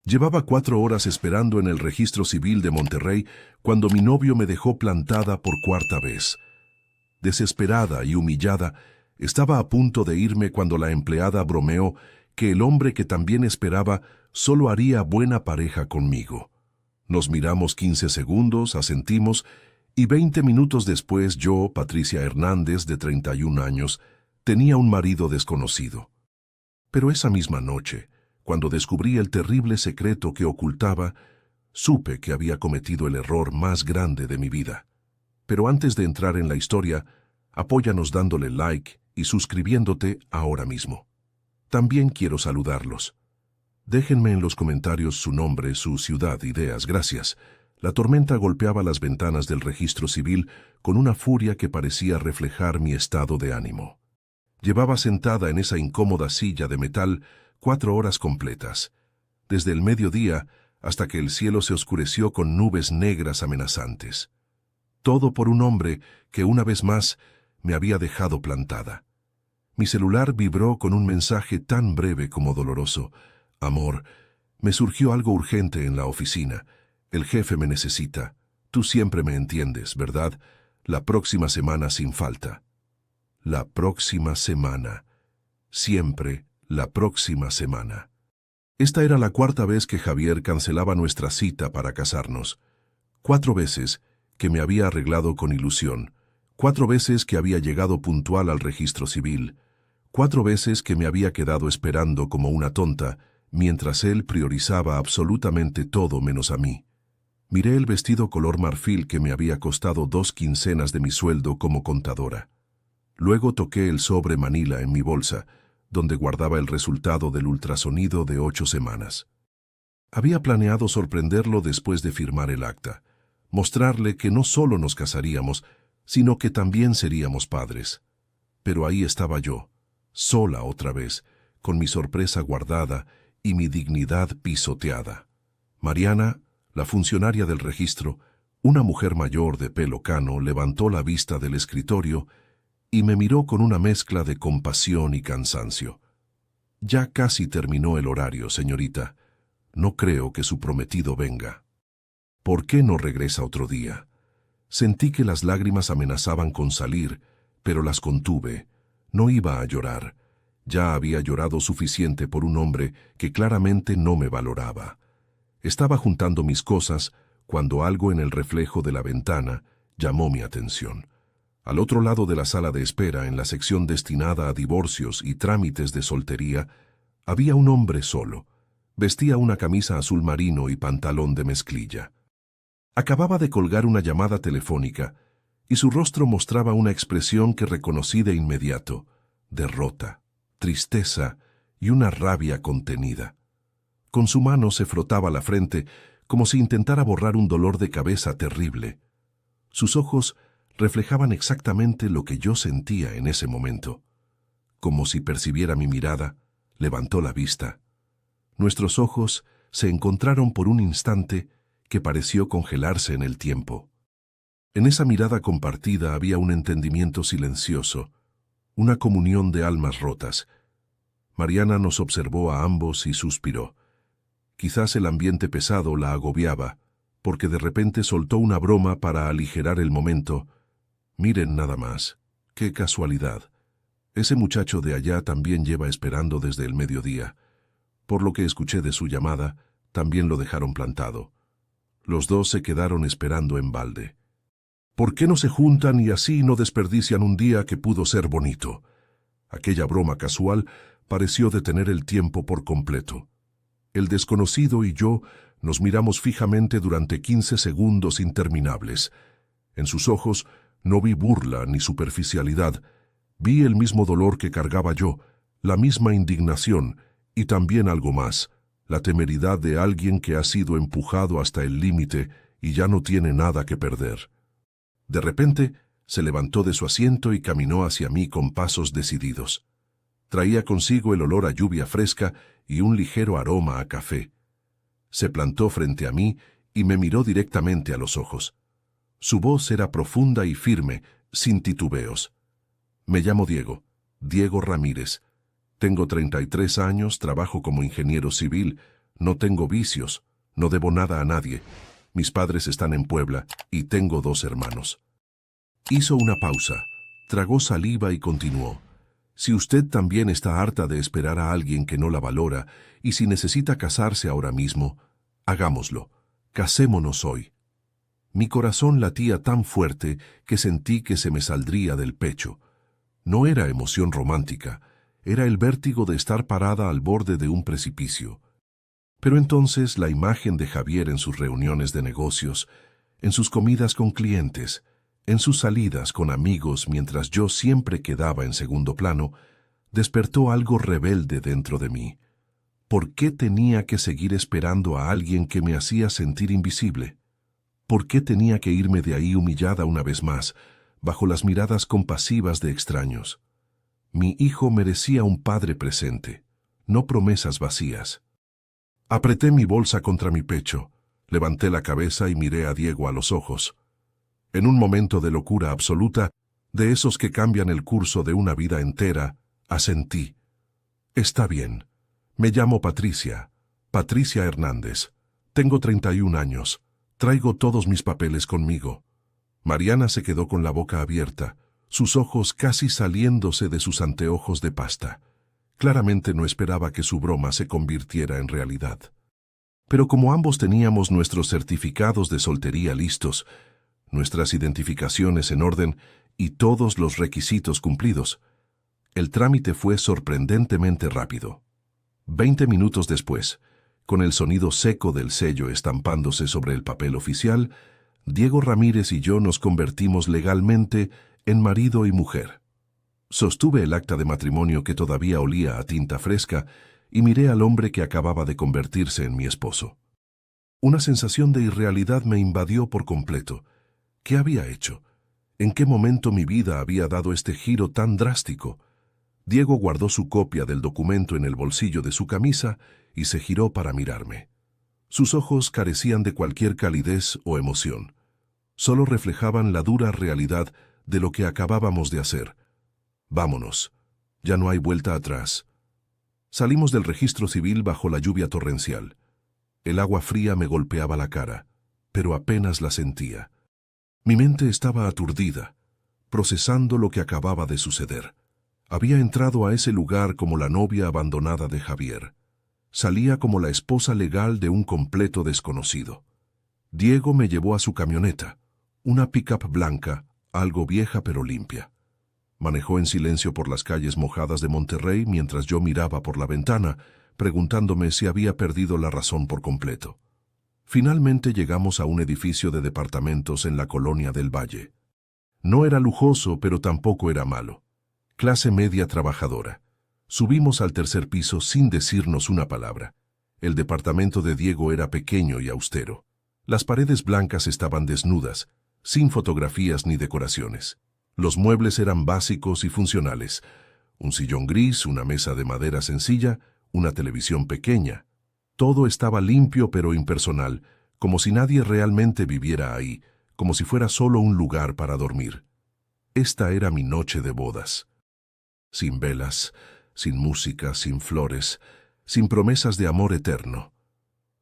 Llevaba 4 horas esperando en el registro civil de Monterrey cuando mi novio me dejó plantada por cuarta vez. Desesperada y humillada, estaba a punto de irme cuando la empleada bromeó que el hombre que también esperaba solo haría buena pareja conmigo. Nos miramos 15 segundos, asentimos, y 20 minutos después yo, Patricia Hernández, de 31 años, tenía un marido desconocido. Pero esa misma noche, cuando descubrí el terrible secreto que ocultaba, supe que había cometido el error más grande de mi vida. Pero antes de entrar en la historia, apóyanos dándole like y suscribiéndote ahora mismo. También quiero saludarlos. Déjenme en los comentarios su nombre, su ciudad, ideas, gracias. La tormenta golpeaba las ventanas del registro civil con una furia que parecía reflejar mi estado de ánimo. Llevaba sentada en esa incómoda silla de metal 4 horas completas, desde el mediodía hasta que el cielo se oscureció con nubes negras amenazantes. Todo por un hombre que una vez más me había dejado plantada. Mi celular vibró con un mensaje tan breve como doloroso. Amor, me surgió algo urgente en la oficina. El jefe me necesita. Tú siempre me entiendes, ¿verdad? La próxima semana sin falta. La próxima semana. Siempre la próxima semana. Esta era la 4ª vez que Javier cancelaba nuestra cita para casarnos. 4 veces que me había arreglado con ilusión. 4 veces que había llegado puntual al registro civil. 4 veces que me había quedado esperando como una tonta, mientras él priorizaba absolutamente todo menos a mí. Miré el vestido color marfil que me había costado 2 quincenas de mi sueldo como contadora. Luego toqué el sobre Manila en mi bolsa, donde guardaba el resultado del ultrasonido de 8 semanas. Había planeado sorprenderlo después de firmar el acta, mostrarle que no solo nos casaríamos, sino que también seríamos padres. Pero ahí estaba yo, sola otra vez, con mi sorpresa guardada y mi dignidad pisoteada. Mariana, la funcionaria del registro, una mujer mayor de pelo cano, levantó la vista del escritorio y me miró con una mezcla de compasión y cansancio. Ya casi terminó el horario, señorita. No creo que su prometido venga. ¿Por qué no regresa otro día? Sentí que las lágrimas amenazaban con salir, pero las contuve. No iba a llorar. Ya había llorado suficiente por un hombre que claramente no me valoraba. Estaba juntando mis cosas cuando algo en el reflejo de la ventana llamó mi atención. Al otro lado de la sala de espera, en la sección destinada a divorcios y trámites de soltería, había un hombre solo. Vestía una camisa azul marino y pantalón de mezclilla. Acababa de colgar una llamada telefónica y su rostro mostraba una expresión que reconocí de inmediato: derrota, tristeza y una rabia contenida. Con su mano se frotaba la frente como si intentara borrar un dolor de cabeza terrible. Sus ojos reflejaban exactamente lo que yo sentía en ese momento. Como si percibiera mi mirada, levantó la vista. Nuestros ojos se encontraron por un instante que pareció congelarse en el tiempo. En esa mirada compartida había un entendimiento silencioso, una comunión de almas rotas. Mariana nos observó a ambos y suspiró. Quizás el ambiente pesado la agobiaba, porque de repente soltó una broma para aligerar el momento. Miren nada más, qué casualidad. Ese muchacho de allá también lleva esperando desde el mediodía. Por lo que escuché de su llamada, también lo dejaron plantado. Los dos se quedaron esperando en balde. ¿Por qué no se juntan y así no desperdician un día que pudo ser bonito? Aquella broma casual pareció detener el tiempo por completo. El desconocido y yo nos miramos fijamente durante 15 segundos interminables. En sus ojos no vi burla ni superficialidad. Vi el mismo dolor que cargaba yo, la misma indignación y también algo más, la temeridad de alguien que ha sido empujado hasta el límite y ya no tiene nada que perder. De repente, se levantó de su asiento y caminó hacia mí con pasos decididos. Traía consigo el olor a lluvia fresca y un ligero aroma a café. Se plantó frente a mí y me miró directamente a los ojos. Su voz era profunda y firme, sin titubeos. Me llamo Diego, Diego Ramírez. Tengo 33 años, trabajo como ingeniero civil, No tengo vicios, no debo nada a nadie. Mis padres están en Puebla y tengo 2 hermanos. Hizo una pausa, tragó saliva y continuó. Si usted también está harta de esperar a alguien que no la valora y si necesita casarse ahora mismo, hagámoslo. Casémonos hoy. Mi corazón latía tan fuerte que sentí que se me saldría del pecho. No era emoción romántica, era el vértigo de estar parada al borde de un precipicio. Pero entonces la imagen de Javier en sus reuniones de negocios, en sus comidas con clientes, en sus salidas con amigos mientras yo siempre quedaba en segundo plano, despertó algo rebelde dentro de mí. ¿Por qué tenía que seguir esperando a alguien que me hacía sentir invisible? ¿Por qué tenía que irme de ahí humillada una vez más, bajo las miradas compasivas de extraños? Mi hijo merecía un padre presente, no promesas vacías. Apreté mi bolsa contra mi pecho, levanté la cabeza y miré a Diego a los ojos. En un momento de locura absoluta, de esos que cambian el curso de una vida entera, asentí. Está bien. Me llamo Patricia, Patricia Hernández. Tengo 31 años. Traigo todos mis papeles conmigo. Mariana se quedó con la boca abierta, sus ojos casi saliéndose de sus anteojos de pasta. Claramente no esperaba que su broma se convirtiera en realidad. Pero como ambos teníamos nuestros certificados de soltería listos, nuestras identificaciones en orden y todos los requisitos cumplidos, el trámite fue sorprendentemente rápido. 20 minutos después, con el sonido seco del sello estampándose sobre el papel oficial, Diego Ramírez y yo nos convertimos legalmente en marido y mujer. Sostuve el acta de matrimonio que todavía olía a tinta fresca y miré al hombre que acababa de convertirse en mi esposo. Una sensación de irrealidad me invadió por completo. ¿Qué había hecho? ¿En qué momento mi vida había dado este giro tan drástico? Diego guardó su copia del documento en el bolsillo de su camisa y se giró para mirarme. Sus ojos carecían de cualquier calidez o emoción. Solo reflejaban la dura realidad de lo que acabábamos de hacer. Vámonos. Ya no hay vuelta atrás. Salimos del registro civil bajo la lluvia torrencial. El agua fría me golpeaba la cara, pero apenas la sentía. Mi mente estaba aturdida, procesando lo que acababa de suceder. Había entrado a ese lugar como la novia abandonada de Javier. Salía como la esposa legal de un completo desconocido. Diego me llevó a su camioneta, una pick-up blanca, algo vieja pero limpia. Manejó en silencio por las calles mojadas de Monterrey mientras yo miraba por la ventana, preguntándome si había perdido la razón por completo. Finalmente llegamos a un edificio de departamentos en la colonia del Valle. No era lujoso, pero tampoco era malo. Clase media trabajadora. Subimos al tercer piso sin decirnos una palabra. El departamento de Diego era pequeño y austero. Las paredes blancas estaban desnudas, sin fotografías ni decoraciones. Los muebles eran básicos y funcionales. Un sillón gris, una mesa de madera sencilla, una televisión pequeña. Todo estaba limpio pero impersonal, como si nadie realmente viviera ahí, como si fuera solo un lugar para dormir. Esta era mi noche de bodas. Sin velas, sin música, sin flores, sin promesas de amor eterno.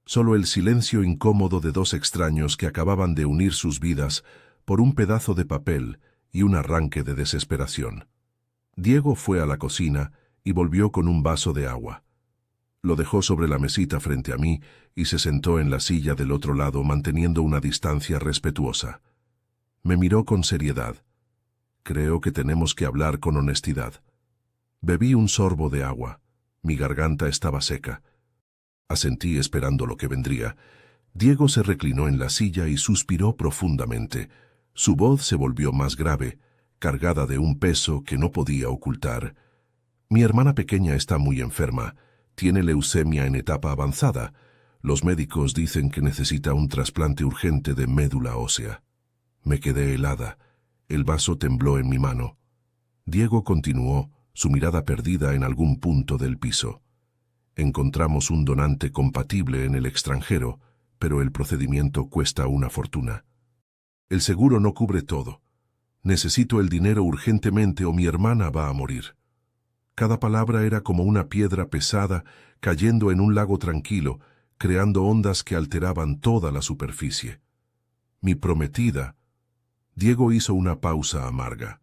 Solo el silencio incómodo de 2 extraños que acababan de unir sus vidas por un pedazo de papel y un arranque de desesperación. Diego fue a la cocina y volvió con un vaso de agua. Lo dejó sobre la mesita frente a mí y se sentó en la silla del otro lado manteniendo una distancia respetuosa. Me miró con seriedad. Creo que tenemos que hablar con honestidad. Bebí un sorbo de agua. Mi garganta estaba seca. Asentí esperando lo que vendría. Diego se reclinó en la silla y suspiró profundamente. Su voz se volvió más grave, cargada de un peso que no podía ocultar. Mi hermana pequeña está muy enferma. Tiene leucemia en etapa avanzada. Los médicos dicen que necesita un trasplante urgente de médula ósea. Me quedé helada. El vaso tembló en mi mano. Diego continuó, su mirada perdida en algún punto del piso. Encontramos un donante compatible en el extranjero, pero el procedimiento cuesta una fortuna. El seguro no cubre todo. Necesito el dinero urgentemente o mi hermana va a morir. Cada palabra era como una piedra pesada cayendo en un lago tranquilo, creando ondas que alteraban toda la superficie. Mi prometida. Diego hizo una pausa amarga.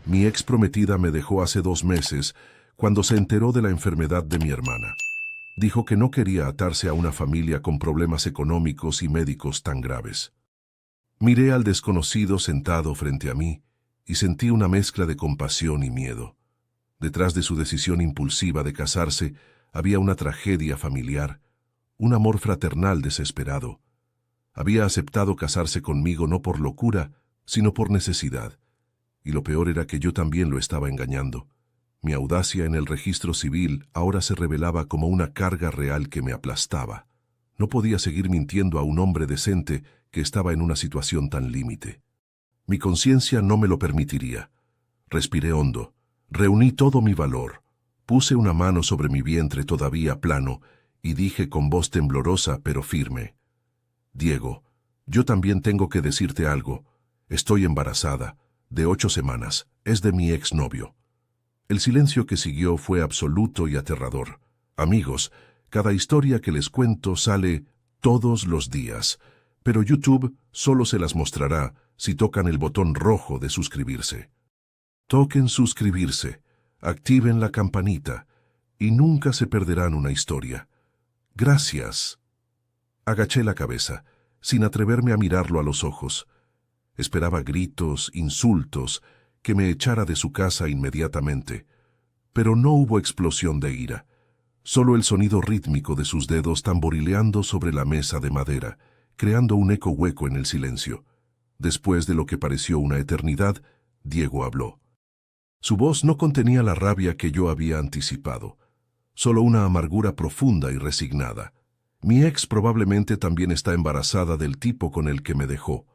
Mi ex prometida me dejó hace 2 meses cuando se enteró de la enfermedad de mi hermana. Dijo que no quería atarse a una familia con problemas económicos y médicos tan graves. Miré al desconocido sentado frente a mí y sentí una mezcla de compasión y miedo. Detrás de su decisión impulsiva de casarse había una tragedia familiar, un amor fraternal desesperado. Había aceptado casarse conmigo no por locura, sino por necesidad. Y lo peor era que yo también lo estaba engañando. Mi audacia en el registro civil ahora se revelaba como una carga real que me aplastaba. No podía seguir mintiendo a un hombre decente que estaba en una situación tan límite. Mi conciencia no me lo permitiría. Respiré hondo, reuní todo mi valor, puse una mano sobre mi vientre todavía plano y dije con voz temblorosa pero firme: Diego, yo también tengo que decirte algo. Estoy embarazada, de 8 semanas, es de mi exnovio. El silencio que siguió fue absoluto y aterrador. Amigos, cada historia que les cuento sale todos los días, pero YouTube solo se las mostrará si tocan el botón rojo de suscribirse. Toquen suscribirse, activen la campanita y nunca se perderán una historia. Gracias. Agaché la cabeza, sin atreverme a mirarlo a los ojos. Esperaba gritos, insultos, que me echara de su casa inmediatamente. Pero no hubo explosión de ira, solo el sonido rítmico de sus dedos tamborileando sobre la mesa de madera, creando un eco hueco en el silencio. Después de lo que pareció una eternidad, Diego habló. Su voz no contenía la rabia que yo había anticipado, solo una amargura profunda y resignada. Mi ex probablemente también está embarazada del tipo con el que me dejó.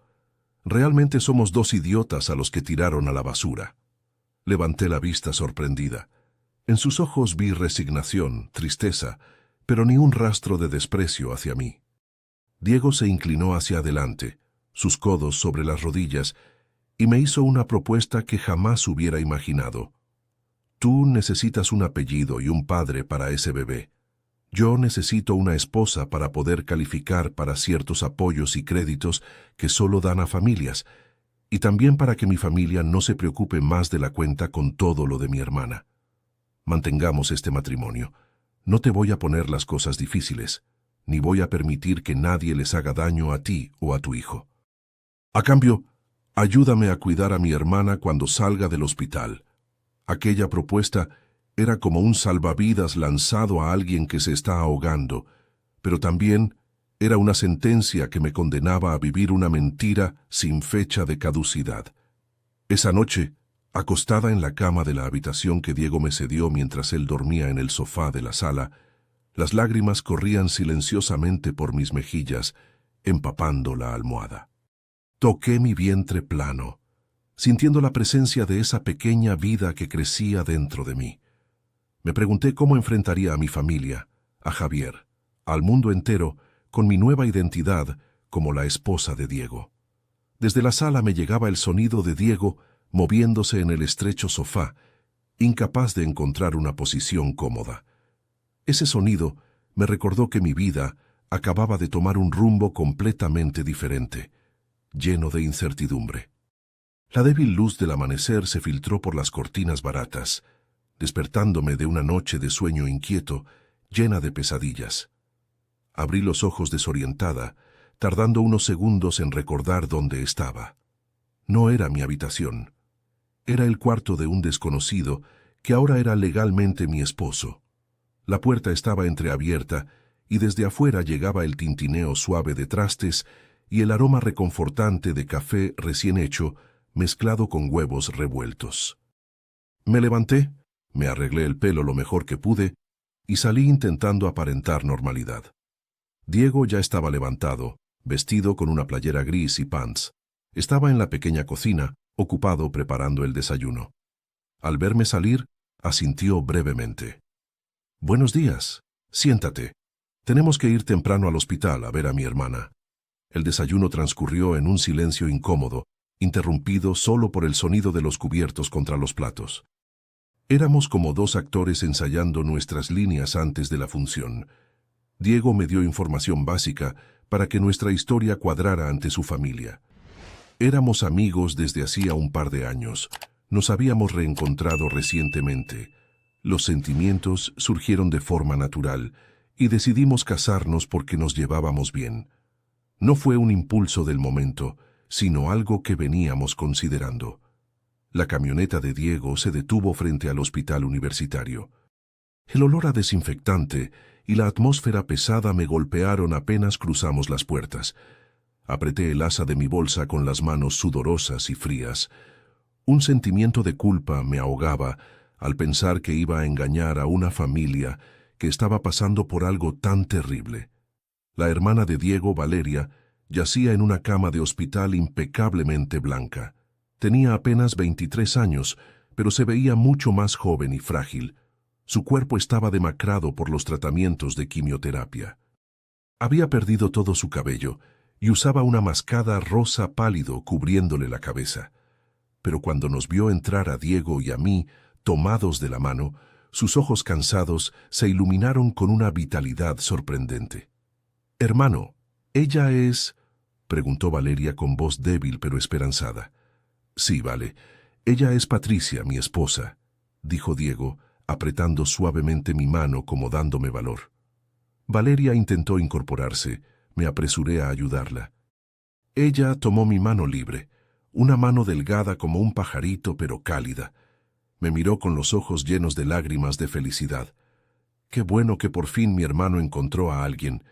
Realmente somos 2 idiotas a los que tiraron a la basura. Levanté la vista sorprendida. En sus ojos vi resignación, tristeza, pero ni un rastro de desprecio hacia mí. Diego se inclinó hacia adelante, sus codos sobre las rodillas, y me hizo una propuesta que jamás hubiera imaginado. Tú necesitas un apellido y un padre para ese bebé. Yo necesito una esposa para poder calificar para ciertos apoyos y créditos que solo dan a familias, y también para que mi familia no se preocupe más de la cuenta con todo lo de mi hermana. Mantengamos este matrimonio. No te voy a poner las cosas difíciles, ni voy a permitir que nadie les haga daño a ti o a tu hijo. A cambio, ayúdame a cuidar a mi hermana cuando salga del hospital. Aquella propuesta era como un salvavidas lanzado a alguien que se está ahogando, pero también era una sentencia que me condenaba a vivir una mentira sin fecha de caducidad. Esa noche, acostada en la cama de la habitación que Diego me cedió mientras él dormía en el sofá de la sala, las lágrimas corrían silenciosamente por mis mejillas, empapando la almohada. Toqué mi vientre plano, sintiendo la presencia de esa pequeña vida que crecía dentro de mí. Me pregunté cómo enfrentaría a mi familia, a Javier, al mundo entero, con mi nueva identidad como la esposa de Diego. Desde la sala me llegaba el sonido de Diego moviéndose en el estrecho sofá, incapaz de encontrar una posición cómoda. Ese sonido me recordó que mi vida acababa de tomar un rumbo completamente diferente, lleno de incertidumbre. La débil luz del amanecer se filtró por las cortinas baratas, despertándome de una noche de sueño inquieto, llena de pesadillas. Abrí los ojos desorientada, tardando unos segundos en recordar dónde estaba. No era mi habitación. Era el cuarto de un desconocido que ahora era legalmente mi esposo. La puerta estaba entreabierta y desde afuera llegaba el tintineo suave de trastes y el aroma reconfortante de café recién hecho mezclado con huevos revueltos. Me levanté, me arreglé el pelo lo mejor que pude y salí intentando aparentar normalidad. Diego ya estaba levantado, vestido con una playera gris y pants. Estaba en la pequeña cocina, ocupado preparando el desayuno. Al verme salir, asintió brevemente. «Buenos días. Siéntate. Tenemos que ir temprano al hospital a ver a mi hermana». El desayuno transcurrió en un silencio incómodo, interrumpido solo por el sonido de los cubiertos contra los platos. Éramos como 2 actores ensayando nuestras líneas antes de la función. Diego me dio información básica para que nuestra historia cuadrara ante su familia. Éramos amigos desde hacía un par de años. Nos habíamos reencontrado recientemente. Los sentimientos surgieron de forma natural y decidimos casarnos porque nos llevábamos bien. No fue un impulso del momento, sino algo que veníamos considerando. La camioneta de Diego se detuvo frente al hospital universitario. El olor a desinfectante y la atmósfera pesada me golpearon apenas cruzamos las puertas. Apreté el asa de mi bolsa con las manos sudorosas y frías. Un sentimiento de culpa me ahogaba al pensar que iba a engañar a una familia que estaba pasando por algo tan terrible. La hermana de Diego, Valeria, yacía en una cama de hospital impecablemente blanca. Tenía apenas 23 años, pero se veía mucho más joven y frágil. Su cuerpo estaba demacrado por los tratamientos de quimioterapia. Había perdido todo su cabello y usaba una mascada rosa pálido cubriéndole la cabeza. Pero cuando nos vio entrar a Diego y a mí, tomados de la mano, sus ojos cansados se iluminaron con una vitalidad sorprendente. «Hermano, ¿ella es...?» preguntó Valeria con voz débil pero esperanzada. «Sí, vale. Ella es Patricia, mi esposa», dijo Diego, apretando suavemente mi mano como dándome valor. Valeria intentó incorporarse. Me apresuré a ayudarla. Ella tomó mi mano libre, una mano delgada como un pajarito pero cálida. Me miró con los ojos llenos de lágrimas de felicidad. Qué bueno que por fin mi hermano encontró a alguien.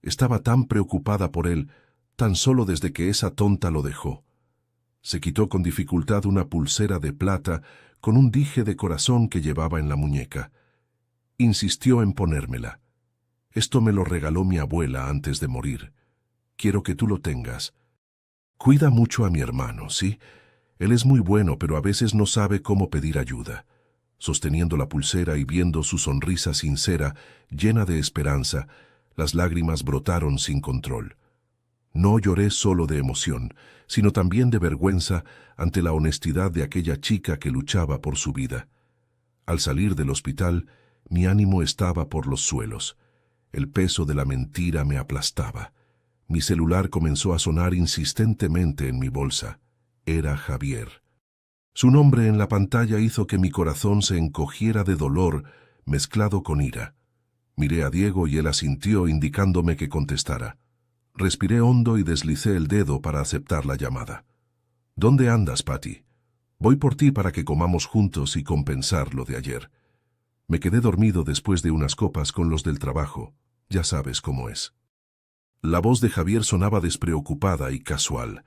Estaba tan preocupada por él, tan solo desde que esa tonta lo dejó. Se quitó con dificultad una pulsera de plata con un dije de corazón que llevaba en la muñeca. Insistió en ponérmela. «Esto me lo regaló mi abuela antes de morir. Quiero que tú lo tengas. Cuida mucho a mi hermano, ¿sí? Él es muy bueno, pero a veces no sabe cómo pedir ayuda». Sosteniendo la pulsera y viendo su sonrisa sincera, llena de esperanza, las lágrimas brotaron sin control. No lloré solo de emoción, sino también de vergüenza ante la honestidad de aquella chica que luchaba por su vida. Al salir del hospital, mi ánimo estaba por los suelos. El peso de la mentira me aplastaba. Mi celular comenzó a sonar insistentemente en mi bolsa. Era Javier. Su nombre en la pantalla hizo que mi corazón se encogiera de dolor mezclado con ira. Miré a Diego y él asintió indicándome que contestara. Respiré hondo y deslicé el dedo para aceptar la llamada. «¿Dónde andas, Patty? Voy por ti para que comamos juntos y compensar lo de ayer». Me quedé dormido después de unas copas con los del trabajo. Ya sabes cómo es. La voz de Javier sonaba despreocupada y casual,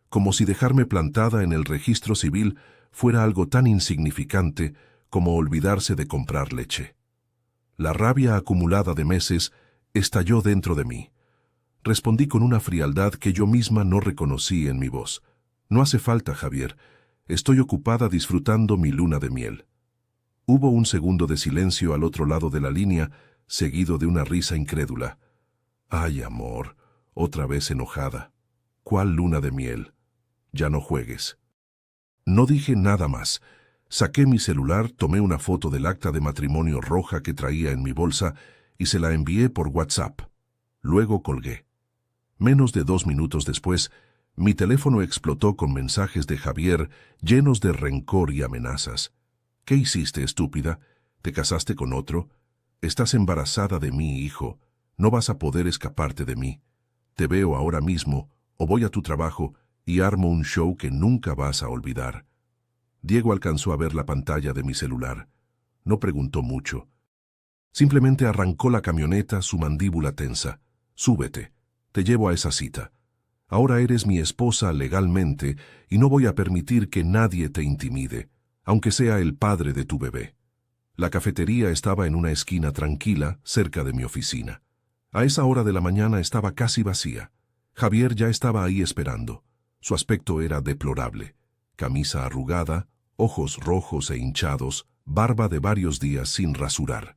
como si dejarme plantada en el registro civil fuera algo tan insignificante como olvidarse de comprar leche. La rabia acumulada de meses estalló dentro de mí. Respondí con una frialdad que yo misma no reconocí en mi voz. «No hace falta, Javier. Estoy ocupada disfrutando mi luna de miel». Hubo un segundo de silencio al otro lado de la línea, seguido de una risa incrédula. «Ay, amor», otra vez enojada. «¿Cuál luna de miel? Ya no juegues». No dije nada más. Saqué mi celular, tomé una foto del acta de matrimonio roja que traía en mi bolsa y se la envié por WhatsApp. Luego colgué. Menos de 2 minutos después, mi teléfono explotó con mensajes de Javier llenos de rencor y amenazas. «¿Qué hiciste, estúpida? ¿Te casaste con otro? Estás embarazada de mí, hijo. No vas a poder escaparte de mí. Te veo ahora mismo, o voy a tu trabajo y armo un show que nunca vas a olvidar». Diego alcanzó a ver la pantalla de mi celular. No preguntó mucho. Simplemente arrancó la camioneta, su mandíbula tensa. «Súbete. Te llevo a esa cita. Ahora eres mi esposa legalmente y no voy a permitir que nadie te intimide, aunque sea el padre de tu bebé». La cafetería estaba en una esquina tranquila, cerca de mi oficina. A esa hora de la mañana estaba casi vacía. Javier ya estaba ahí esperando. Su aspecto era deplorable. Camisa arrugada, ojos rojos e hinchados, barba de varios días sin rasurar.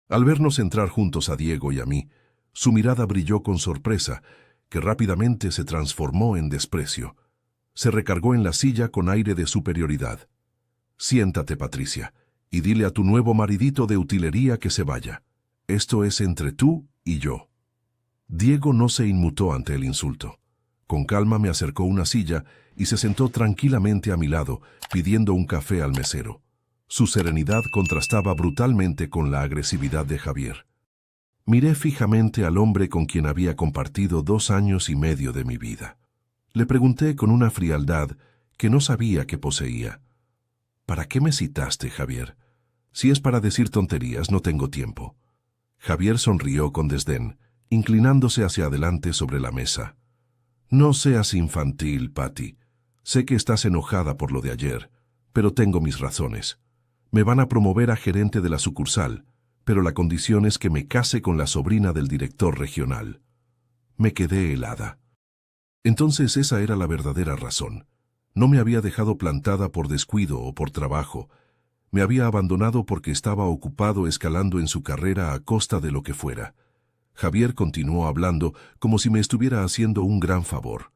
Al vernos entrar juntos a Diego y a mí, su mirada brilló con sorpresa, que rápidamente se transformó en desprecio. Se recargó en la silla con aire de superioridad. «Siéntate, Patricia, y dile a tu nuevo maridito de utilería que se vaya. Esto es entre tú y yo. Diego no se inmutó ante el insulto. Con calma me acercó una silla y se sentó tranquilamente a mi lado, pidiendo un café al mesero. Su serenidad contrastaba brutalmente con la agresividad de Javier. Miré fijamente al hombre con quien había compartido 2 años y medio de mi vida. Le pregunté con una frialdad que no sabía que poseía. ¿Para qué me citaste, Javier? Si es para decir tonterías, no tengo tiempo. Javier sonrió con desdén, inclinándose hacia adelante sobre la mesa. No seas infantil, Patty. Sé que estás enojada por lo de ayer, pero tengo mis razones. Me van a promover a gerente de la sucursal, pero la condición es que me case con la sobrina del director regional. Me quedé helada. Entonces esa era la verdadera razón. No me había dejado plantada por descuido o por trabajo. Me había abandonado porque estaba ocupado escalando en su carrera a costa de lo que fuera. Javier continuó hablando como si me estuviera haciendo un gran favor.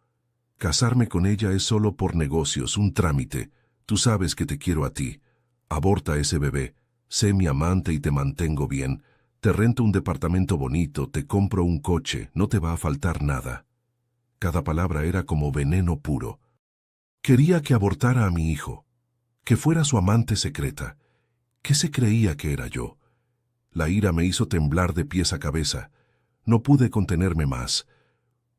Casarme con ella es solo por negocios, un trámite. Tú sabes que te quiero a ti. Aborta ese bebé. Sé mi amante y te mantengo bien. Te rento un departamento bonito, te compro un coche, no te va a faltar nada. Cada palabra era como veneno puro. Quería que abortara a mi hijo, que fuera su amante secreta. ¿Qué se creía que era yo? La ira me hizo temblar de pies a cabeza. No pude contenerme más.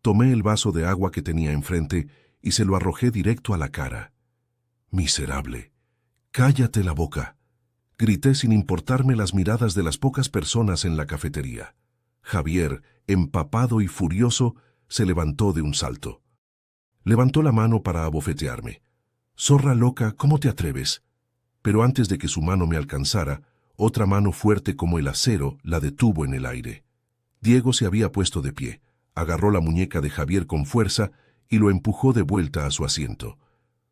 Tomé el vaso de agua que tenía enfrente y se lo arrojé directo a la cara. Miserable. Cállate la boca. Grité sin importarme las miradas de las pocas personas en la cafetería. Javier, empapado y furioso, se levantó de un salto. Levantó la mano para abofetearme. «Zorra loca, ¿cómo te atreves?» Pero antes de que su mano me alcanzara, otra mano fuerte como el acero la detuvo en el aire. Diego se había puesto de pie, agarró la muñeca de Javier con fuerza y lo empujó de vuelta a su asiento.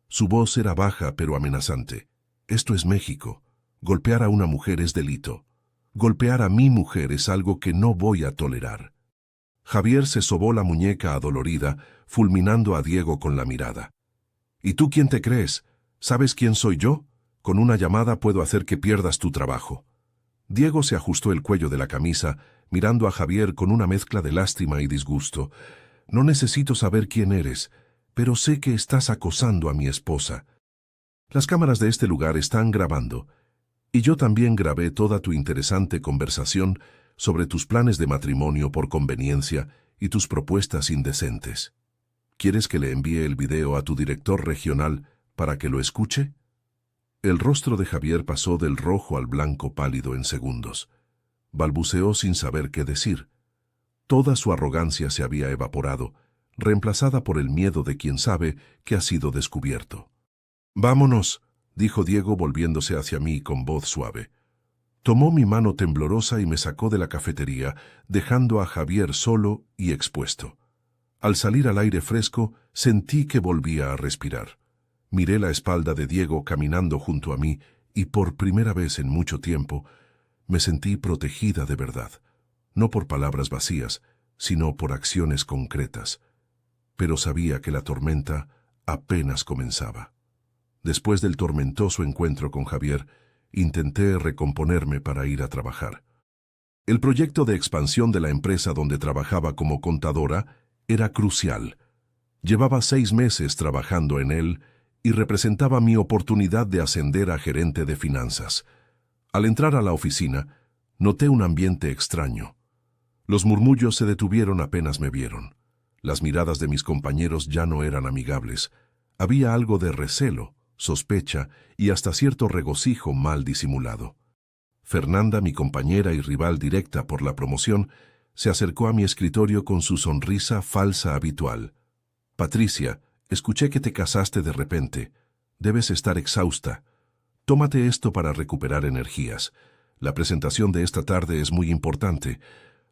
Su voz era baja pero amenazante. «Esto es México. Golpear a una mujer es delito. Golpear a mi mujer es algo que no voy a tolerar». Javier se sobó la muñeca adolorida, fulminando a Diego con la mirada. «¿Y tú quién te crees? ¿Sabes quién soy yo? Con una llamada puedo hacer que pierdas tu trabajo». Diego se ajustó el cuello de la camisa, mirando a Javier con una mezcla de lástima y disgusto. «No necesito saber quién eres, pero sé que estás acosando a mi esposa. Las cámaras de este lugar están grabando, y yo también grabé toda tu interesante conversación sobre tus planes de matrimonio por conveniencia y tus propuestas indecentes. ¿Quieres que le envíe el video a tu director regional para que lo escuche?» El rostro de Javier pasó del rojo al blanco pálido en segundos. Balbuceó sin saber qué decir. Toda su arrogancia se había evaporado, reemplazada por el miedo de quien sabe que ha sido descubierto. «Vámonos», dijo Diego volviéndose hacia mí con voz suave. Tomó mi mano temblorosa y me sacó de la cafetería, dejando a Javier solo y expuesto. Al salir al aire fresco, sentí que volvía a respirar. Miré la espalda de Diego caminando junto a mí y por primera vez en mucho tiempo me sentí protegida de verdad, no por palabras vacías, sino por acciones concretas. Pero sabía que la tormenta apenas comenzaba. Después del tormentoso encuentro con Javier, intenté recomponerme para ir a trabajar. El proyecto de expansión de la empresa donde trabajaba como contadora era crucial. Llevaba 6 meses trabajando en él y representaba mi oportunidad de ascender a gerente de finanzas. Al entrar a la oficina, noté un ambiente extraño. Los murmullos se detuvieron apenas me vieron. Las miradas de mis compañeros ya no eran amigables. Había algo de recelo, sospecha y hasta cierto regocijo mal disimulado. Fernanda, mi compañera y rival directa por la promoción, se acercó a mi escritorio con su sonrisa falsa habitual. «Patricia, escuché que te casaste de repente. Debes estar exhausta. Tómate esto para recuperar energías. La presentación de esta tarde es muy importante.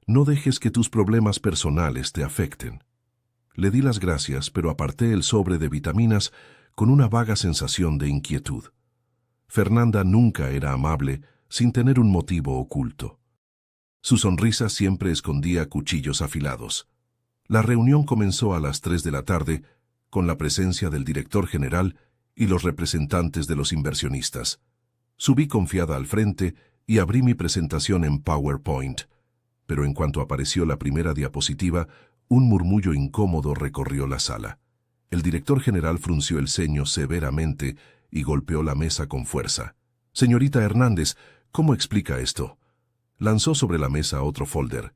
No dejes que tus problemas personales te afecten». Le di las gracias, pero aparté el sobre de vitaminas con una vaga sensación de inquietud. Fernanda nunca era amable sin tener un motivo oculto. Su sonrisa siempre escondía cuchillos afilados. La reunión comenzó a las 3 de la tarde, con la presencia del director general y los representantes de los inversionistas. Subí confiada al frente y abrí mi presentación en PowerPoint. pero en cuanto apareció la primera diapositiva, un murmullo incómodo recorrió la sala. El director general frunció el ceño severamente y golpeó la mesa con fuerza. «Señorita Hernández, ¿cómo explica esto?». Lanzó sobre la mesa otro folder.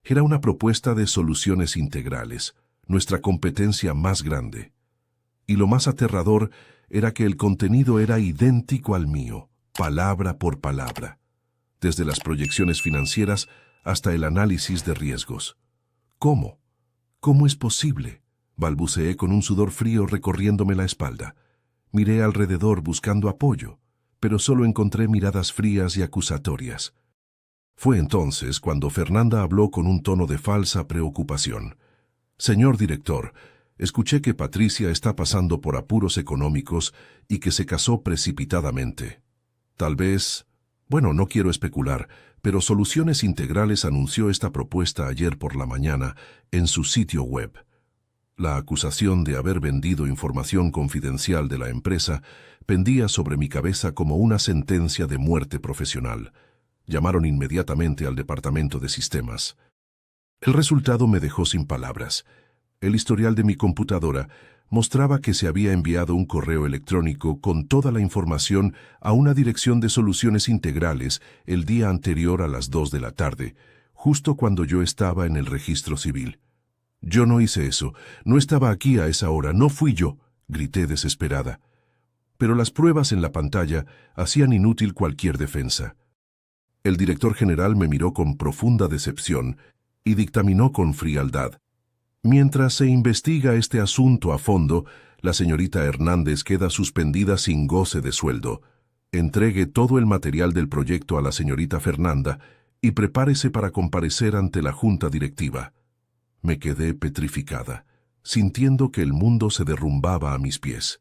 Era una propuesta de soluciones integrales, nuestra competencia más grande. Y lo más aterrador era que el contenido era idéntico al mío, palabra por palabra, desde las proyecciones financieras hasta el análisis de riesgos. «¿Cómo? ¿Cómo es posible?», balbuceé con un sudor frío recorriéndome la espalda. Miré alrededor buscando apoyo, pero solo encontré miradas frías y acusatorias. Fue entonces cuando Fernanda habló con un tono de falsa preocupación. «Señor director, escuché que Patricia está pasando por apuros económicos y que se casó precipitadamente. Tal vez... Bueno, no quiero especular, pero Soluciones Integrales anunció esta propuesta ayer por la mañana en su sitio web. La acusación de haber vendido información confidencial de la empresa pendía sobre mi cabeza como una sentencia de muerte profesional. Llamaron inmediatamente al departamento de sistemas. El resultado me dejó sin palabras. El historial de mi computadora mostraba que se había enviado un correo electrónico con toda la información a una dirección de Soluciones Integrales el día anterior a las 2 de la tarde, justo cuando yo estaba en el registro civil. «Yo no hice eso, no estaba aquí a esa hora, no fui yo», grité desesperada. Pero las pruebas en la pantalla hacían inútil cualquier defensa. El director general me miró con profunda decepción y dictaminó con frialdad: «Mientras se investiga este asunto a fondo, la señorita Hernández queda suspendida sin goce de sueldo. Entregue todo el material del proyecto a la señorita Fernanda y prepárese para comparecer ante la junta directiva». Me quedé petrificada, sintiendo que el mundo se derrumbaba a mis pies.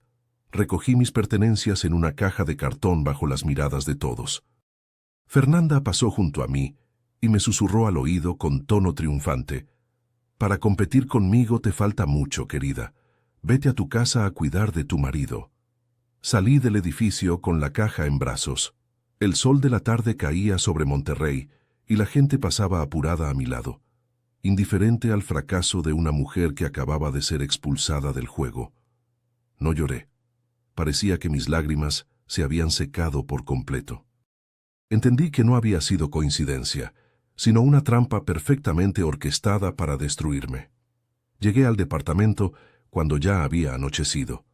Recogí mis pertenencias en una caja de cartón bajo las miradas de todos. Fernanda pasó junto a mí y me susurró al oído con tono triunfante: «Para competir conmigo te falta mucho, querida. Vete a tu casa a cuidar de tu marido». Salí del edificio con la caja en brazos. El sol de la tarde caía sobre Monterrey y la gente pasaba apurada a mi lado, indiferente al fracaso de una mujer que acababa de ser expulsada del juego. No lloré. Parecía que mis lágrimas se habían secado por completo. Entendí que no había sido coincidencia, sino una trampa perfectamente orquestada para destruirme. Llegué al departamento cuando ya había anochecido.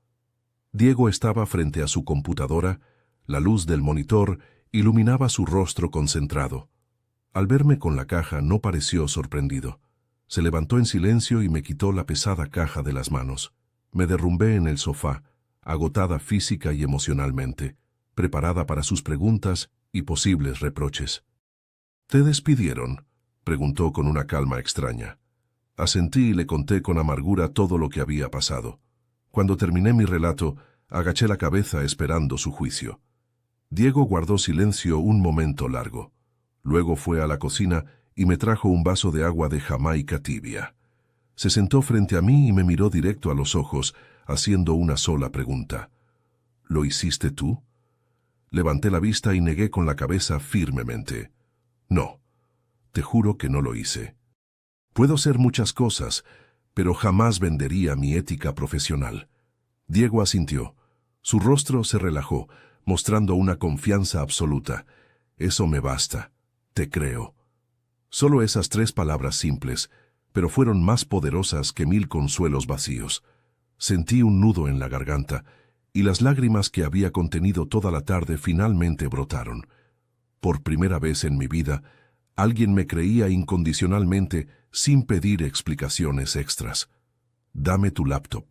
Diego estaba frente a su computadora, la luz del monitor iluminaba su rostro concentrado. Al verme con la caja no pareció sorprendido. Se levantó en silencio y me quitó la pesada caja de las manos. Me derrumbé en el sofá, agotada física y emocionalmente, preparada para sus preguntas y posibles reproches. «¿Te despidieron?», preguntó con una calma extraña. Asentí y le conté con amargura todo lo que había pasado. Cuando terminé mi relato, agaché la cabeza esperando su juicio. Diego guardó silencio un momento largo. Luego fue a la cocina y me trajo un vaso de agua de Jamaica tibia. Se sentó frente a mí y me miró directo a los ojos, haciendo una sola pregunta: «¿Lo hiciste tú?». Levanté la vista y negué con la cabeza firmemente: «No, te juro que no lo hice. Puedo ser muchas cosas, pero jamás vendería mi ética profesional». Diego asintió. Su rostro se relajó, mostrando una confianza absoluta. «Eso me basta. Te creo». Solo esas 3 palabras simples, pero fueron más poderosas que 1000 consuelos vacíos. Sentí un nudo en la garganta, y las lágrimas que había contenido toda la tarde finalmente brotaron. Por primera vez en mi vida, alguien me creía incondicionalmente sin pedir explicaciones extras. «Dame tu laptop.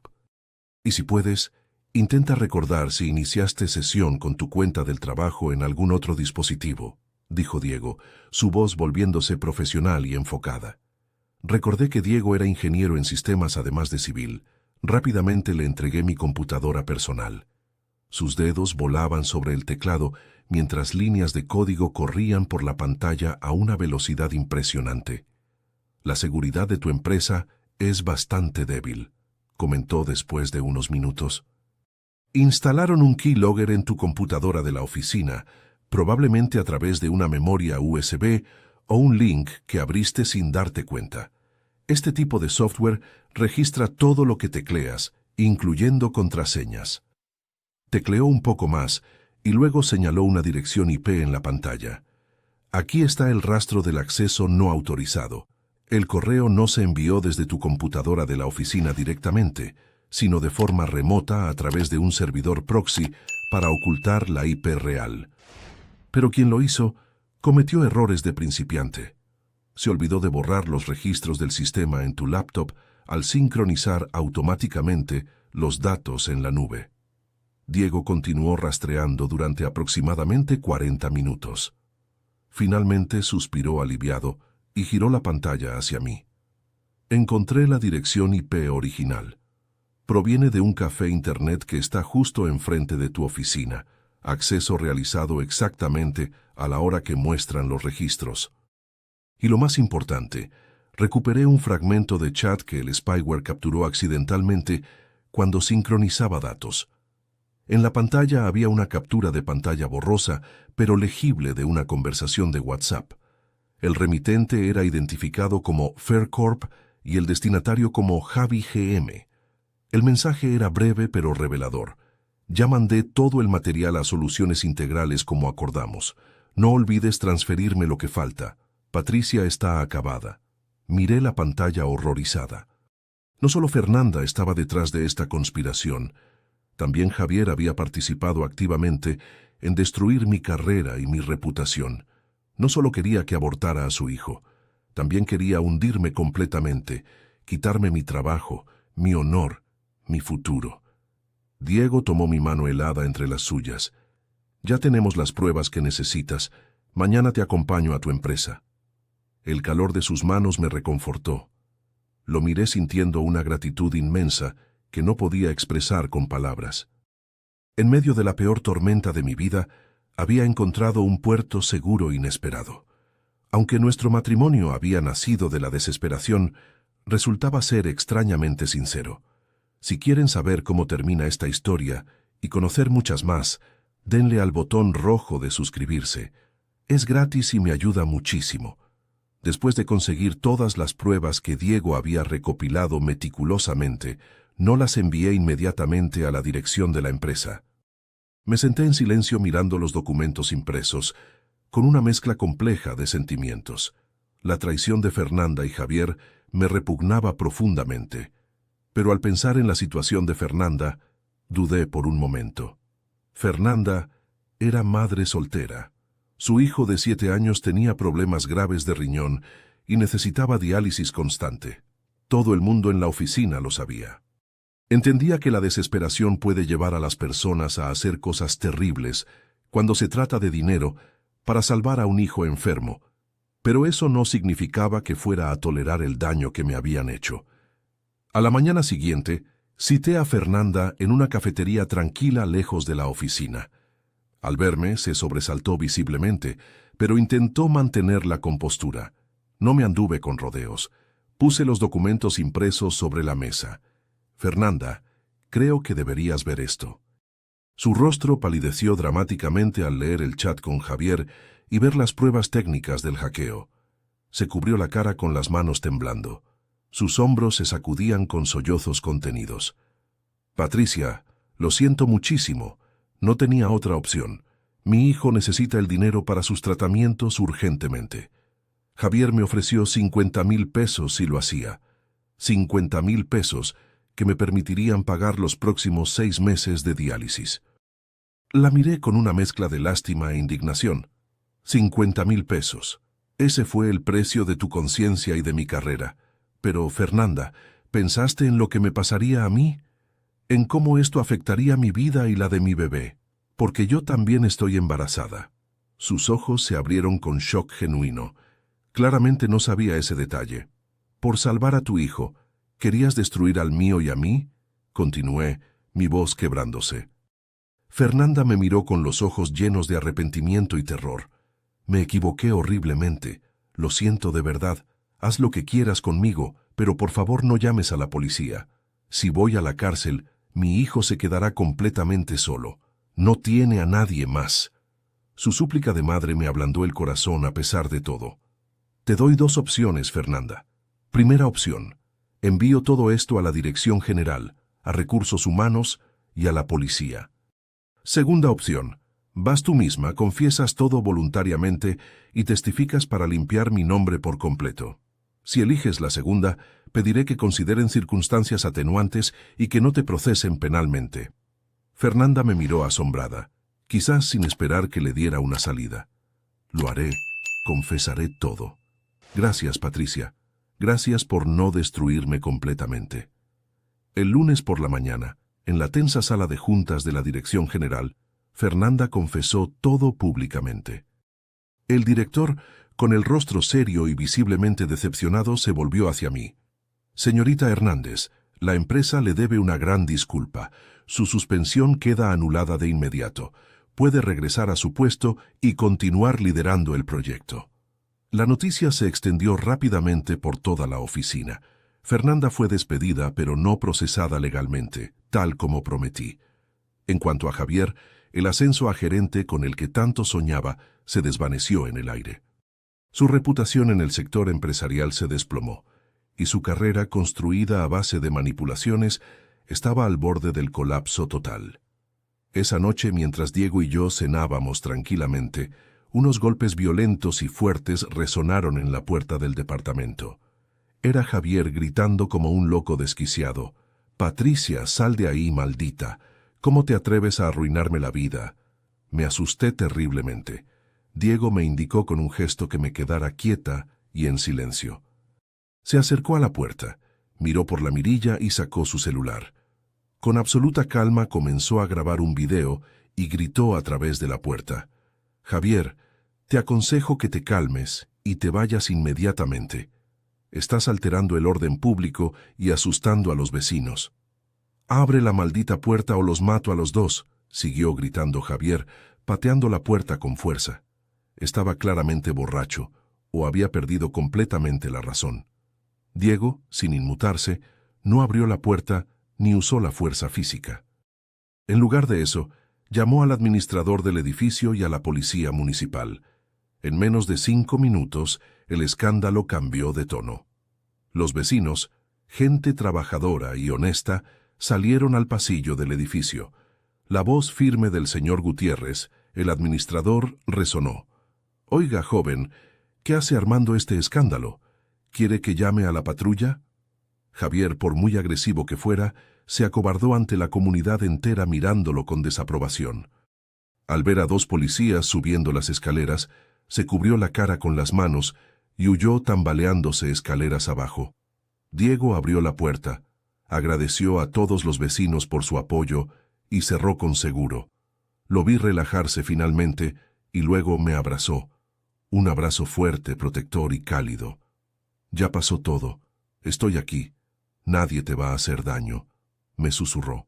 Y si puedes, intenta recordar si iniciaste sesión con tu cuenta del trabajo en algún otro dispositivo», dijo Diego, su voz volviéndose profesional y enfocada. Recordé que Diego era ingeniero en sistemas además de civil. Rápidamente le entregué mi computadora personal. Sus dedos volaban sobre el teclado mientras líneas de código corrían por la pantalla a una velocidad impresionante. «La seguridad de tu empresa es bastante débil», comentó después de unos minutos. «Instalaron un keylogger en tu computadora de la oficina, probablemente a través de una memoria USB o un link que abriste sin darte cuenta. Este tipo de software registra todo lo que tecleas, incluyendo contraseñas. Tecleó un poco más y luego señaló una dirección IP en la pantalla. Aquí está el rastro del acceso no autorizado. El correo no se envió desde tu computadora de la oficina directamente, sino de forma remota a través de un servidor proxy para ocultar la IP real. Pero quien lo hizo cometió errores de principiante. Se olvidó de borrar los registros del sistema en tu laptop al sincronizar automáticamente los datos en la nube. Diego continuó rastreando durante aproximadamente 40 minutos. Finalmente suspiró aliviado y giró la pantalla hacia mí. Encontré la dirección IP original. Proviene de un café internet que está justo enfrente de tu oficina. Acceso realizado exactamente a la hora que muestran los registros. Y lo más importante, recuperé un fragmento de chat que el spyware capturó accidentalmente cuando sincronizaba datos. En la pantalla había una captura de pantalla borrosa, pero legible de una conversación de WhatsApp. El remitente era identificado como Faircorp y el destinatario como Javi GM. El mensaje era breve pero revelador. Ya mandé todo el material a Soluciones Integrales como acordamos. No olvides transferirme lo que falta. Patricia está acabada. Miré la pantalla horrorizada. No solo Fernanda estaba detrás de esta conspiración, también Javier había participado activamente en destruir mi carrera y mi reputación. No solo quería que abortara a su hijo, también quería hundirme completamente, quitarme mi trabajo, mi honor, mi futuro. Diego tomó mi mano helada entre las suyas. Ya tenemos las pruebas que necesitas. Mañana te acompaño a tu empresa. El calor de sus manos me reconfortó. Lo miré sintiendo una gratitud inmensa que no podía expresar con palabras. En medio de la peor tormenta de mi vida, había encontrado un puerto seguro e inesperado. Aunque nuestro matrimonio había nacido de la desesperación, resultaba ser extrañamente sincero. Si quieren saber cómo termina esta historia y conocer muchas más, denle al botón rojo de suscribirse. Es gratis y me ayuda muchísimo. Después de conseguir todas las pruebas que Diego había recopilado meticulosamente, no las envié inmediatamente a la dirección de la empresa. Me senté en silencio mirando los documentos impresos, con una mezcla compleja de sentimientos. La traición de Fernanda y Javier me repugnaba profundamente, pero al pensar en la situación de Fernanda, dudé por un momento. Fernanda era madre soltera. Su hijo de 7 años tenía problemas graves de riñón y necesitaba diálisis constante. Todo el mundo en la oficina lo sabía. Entendía que la desesperación puede llevar a las personas a hacer cosas terribles cuando se trata de dinero para salvar a un hijo enfermo, pero eso no significaba que fuera a tolerar el daño que me habían hecho. A la mañana siguiente, cité a Fernanda en una cafetería tranquila lejos de la oficina. Al verme, se sobresaltó visiblemente, pero intentó mantener la compostura. No me anduve con rodeos. Puse los documentos impresos sobre la mesa. Fernanda, creo que deberías ver esto. Su rostro palideció dramáticamente al leer el chat con Javier y ver las pruebas técnicas del hackeo. Se cubrió la cara con las manos temblando. Sus hombros se sacudían con sollozos contenidos. Patricia, lo siento muchísimo. No tenía otra opción. Mi hijo necesita el dinero para sus tratamientos urgentemente. Javier me ofreció 50,000 pesos si lo hacía. 50,000 pesos que me permitirían pagar los próximos 6 meses de diálisis. La miré con una mezcla de lástima e indignación. 50,000 pesos. Ese fue el precio de tu conciencia y de mi carrera. Pero, Fernanda, ¿pensaste en lo que me pasaría a mí? ¿En cómo esto afectaría mi vida y la de mi bebé? Porque yo también estoy embarazada. Sus ojos se abrieron con shock genuino. Claramente no sabía ese detalle. Por salvar a tu hijo, ¿querías destruir al mío y a mí? Continué, mi voz quebrándose. Fernanda me miró con los ojos llenos de arrepentimiento y terror. Me equivoqué horriblemente. Lo siento de verdad. Haz lo que quieras conmigo, pero por favor no llames a la policía. Si voy a la cárcel, mi hijo se quedará completamente solo. No tiene a nadie más. Su súplica de madre me ablandó el corazón a pesar de todo. Te doy dos opciones, Fernanda. Primera opción. Envío todo esto a la Dirección General, a Recursos Humanos y a la policía. Segunda opción. Vas tú misma, confiesas todo voluntariamente y testificas para limpiar mi nombre por completo. Si eliges la segunda, pediré que consideren circunstancias atenuantes y que no te procesen penalmente. Fernanda me miró asombrada, quizás sin esperar que le diera una salida. Lo haré, confesaré todo. Gracias, Patricia. Gracias por no destruirme completamente. El lunes por la mañana, en la tensa sala de juntas de la Dirección General, Fernanda confesó todo públicamente. El director, con el rostro serio y visiblemente decepcionado, se volvió hacia mí. Señorita Hernández, la empresa le debe una gran disculpa. Su suspensión queda anulada de inmediato. Puede regresar a su puesto y continuar liderando el proyecto. La noticia se extendió rápidamente por toda la oficina. Fernanda fue despedida, pero no procesada legalmente, tal como prometí. En cuanto a Javier, el ascenso a gerente con el que tanto soñaba se desvaneció en el aire. Su reputación en el sector empresarial se desplomó, y su carrera, construida a base de manipulaciones, estaba al borde del colapso total. Esa noche, mientras Diego y yo cenábamos tranquilamente, unos golpes violentos y fuertes resonaron en la puerta del departamento. Era Javier gritando como un loco desquiciado. «Patricia, sal de ahí, maldita. ¿Cómo te atreves a arruinarme la vida?» Me asusté terriblemente. Diego me indicó con un gesto que me quedara quieta y en silencio. Se acercó a la puerta, miró por la mirilla y sacó su celular. Con absoluta calma comenzó a grabar un video y gritó a través de la puerta. «Javier, te aconsejo que te calmes y te vayas inmediatamente. Estás alterando el orden público y asustando a los vecinos». «Abre la maldita puerta o los mato a los dos», siguió gritando Javier, pateando la puerta con fuerza. Estaba claramente borracho, o había perdido completamente la razón. Diego, sin inmutarse, no abrió la puerta ni usó la fuerza física. En lugar de eso, llamó al administrador del edificio y a la policía municipal. En menos de 5 minutos, el escándalo cambió de tono. Los vecinos, gente trabajadora y honesta, salieron al pasillo del edificio. La voz firme del señor Gutiérrez, el administrador, resonó. «Oiga, joven, ¿qué hace armando este escándalo? ¿Quiere que llame a la patrulla?» Javier, por muy agresivo que fuera, se acobardó ante la comunidad entera mirándolo con desaprobación. Al ver a 2 policías subiendo las escaleras, se cubrió la cara con las manos y huyó tambaleándose escaleras abajo. Diego abrió la puerta, agradeció a todos los vecinos por su apoyo y cerró con seguro. Lo vi relajarse finalmente y luego me abrazó. Un abrazo fuerte, protector y cálido. «Ya pasó todo. Estoy aquí. Nadie te va a hacer daño», me susurró.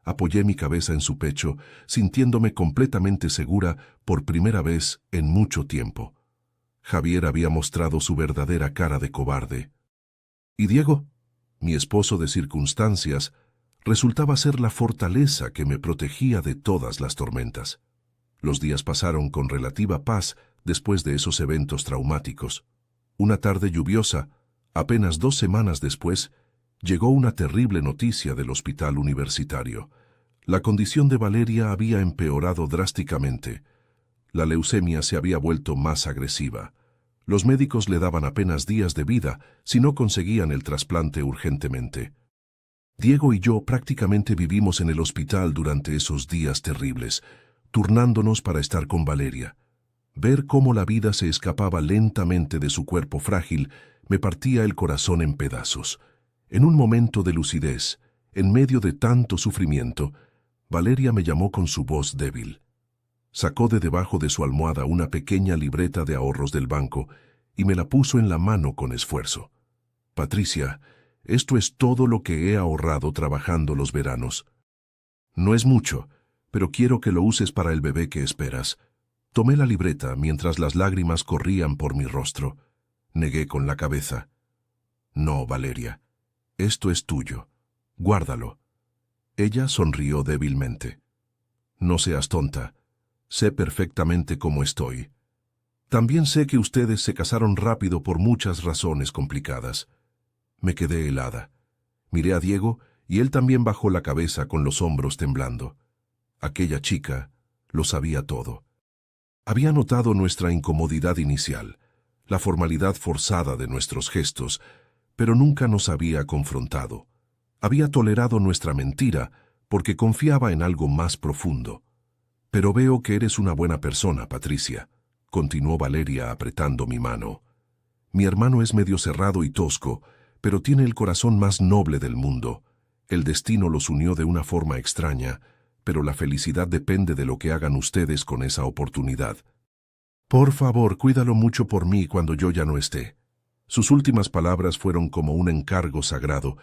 Apoyé mi cabeza en su pecho, sintiéndome completamente segura por primera vez en mucho tiempo. Javier había mostrado su verdadera cara de cobarde. Y Diego, mi esposo de circunstancias, resultaba ser la fortaleza que me protegía de todas las tormentas. Los días pasaron con relativa paz después de esos eventos traumáticos. Una tarde lluviosa, apenas 2 semanas después, llegó una terrible noticia del hospital universitario. La condición de Valeria había empeorado drásticamente. La leucemia se había vuelto más agresiva. Los médicos le daban apenas días de vida si no conseguían el trasplante urgentemente. Diego y yo prácticamente vivimos en el hospital durante esos días terribles, turnándonos para estar con Valeria. Ver cómo la vida se escapaba lentamente de su cuerpo frágil me partía el corazón en pedazos. En un momento de lucidez, en medio de tanto sufrimiento, Valeria me llamó con su voz débil. Sacó de debajo de su almohada una pequeña libreta de ahorros del banco y me la puso en la mano con esfuerzo. «Patricia, esto es todo lo que he ahorrado trabajando los veranos. No es mucho, pero quiero que lo uses para el bebé que esperas». Tomé la libreta mientras las lágrimas corrían por mi rostro. Negué con la cabeza. «No, Valeria. Esto es tuyo. Guárdalo». Ella sonrió débilmente. «No seas tonta. Sé perfectamente cómo estoy. También sé que ustedes se casaron rápido por muchas razones complicadas. Me quedé helada. Miré a Diego y él también bajó la cabeza con los hombros temblando. Aquella chica lo sabía todo. Había notado nuestra incomodidad inicial, la formalidad forzada de nuestros gestos, pero nunca nos había confrontado. Había tolerado nuestra mentira porque confiaba en algo más profundo. Pero veo que eres una buena persona, Patricia, continuó Valeria apretando mi mano. Mi hermano es medio cerrado y tosco, pero tiene el corazón más noble del mundo. El destino los unió de una forma extraña, pero la felicidad depende de lo que hagan ustedes con esa oportunidad. Por favor, cuídalo mucho por mí cuando yo ya no esté. Sus últimas palabras fueron como un encargo sagrado,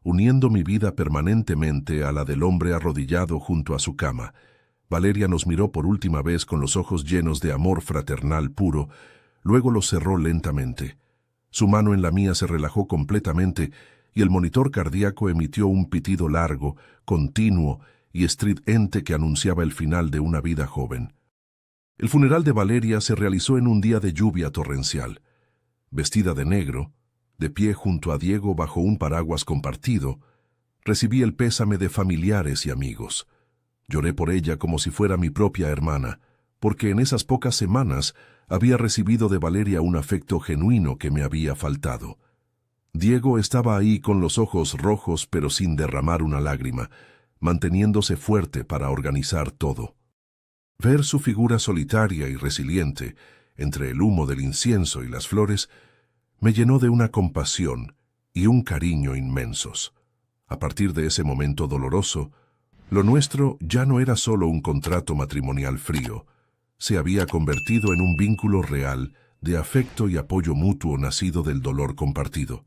uniendo mi vida permanentemente a la del hombre arrodillado junto a su cama. Valeria nos miró por última vez con los ojos llenos de amor fraternal puro, luego los cerró lentamente. Su mano en la mía se relajó completamente y el monitor cardíaco emitió un pitido largo, continuo y estridente que anunciaba el final de una vida joven. El funeral de Valeria se realizó en un día de lluvia torrencial. Vestida de negro, de pie junto a Diego bajo un paraguas compartido, recibí el pésame de familiares y amigos. Lloré por ella como si fuera mi propia hermana, porque en esas pocas semanas había recibido de Valeria un afecto genuino que me había faltado. Diego estaba ahí con los ojos rojos pero sin derramar una lágrima, manteniéndose fuerte para organizar todo. Ver su figura solitaria y resiliente, entre el humo del incienso y las flores, me llenó de una compasión y un cariño inmensos. A partir de ese momento doloroso, lo nuestro ya no era solo un contrato matrimonial frío, se había convertido en un vínculo real de afecto y apoyo mutuo nacido del dolor compartido.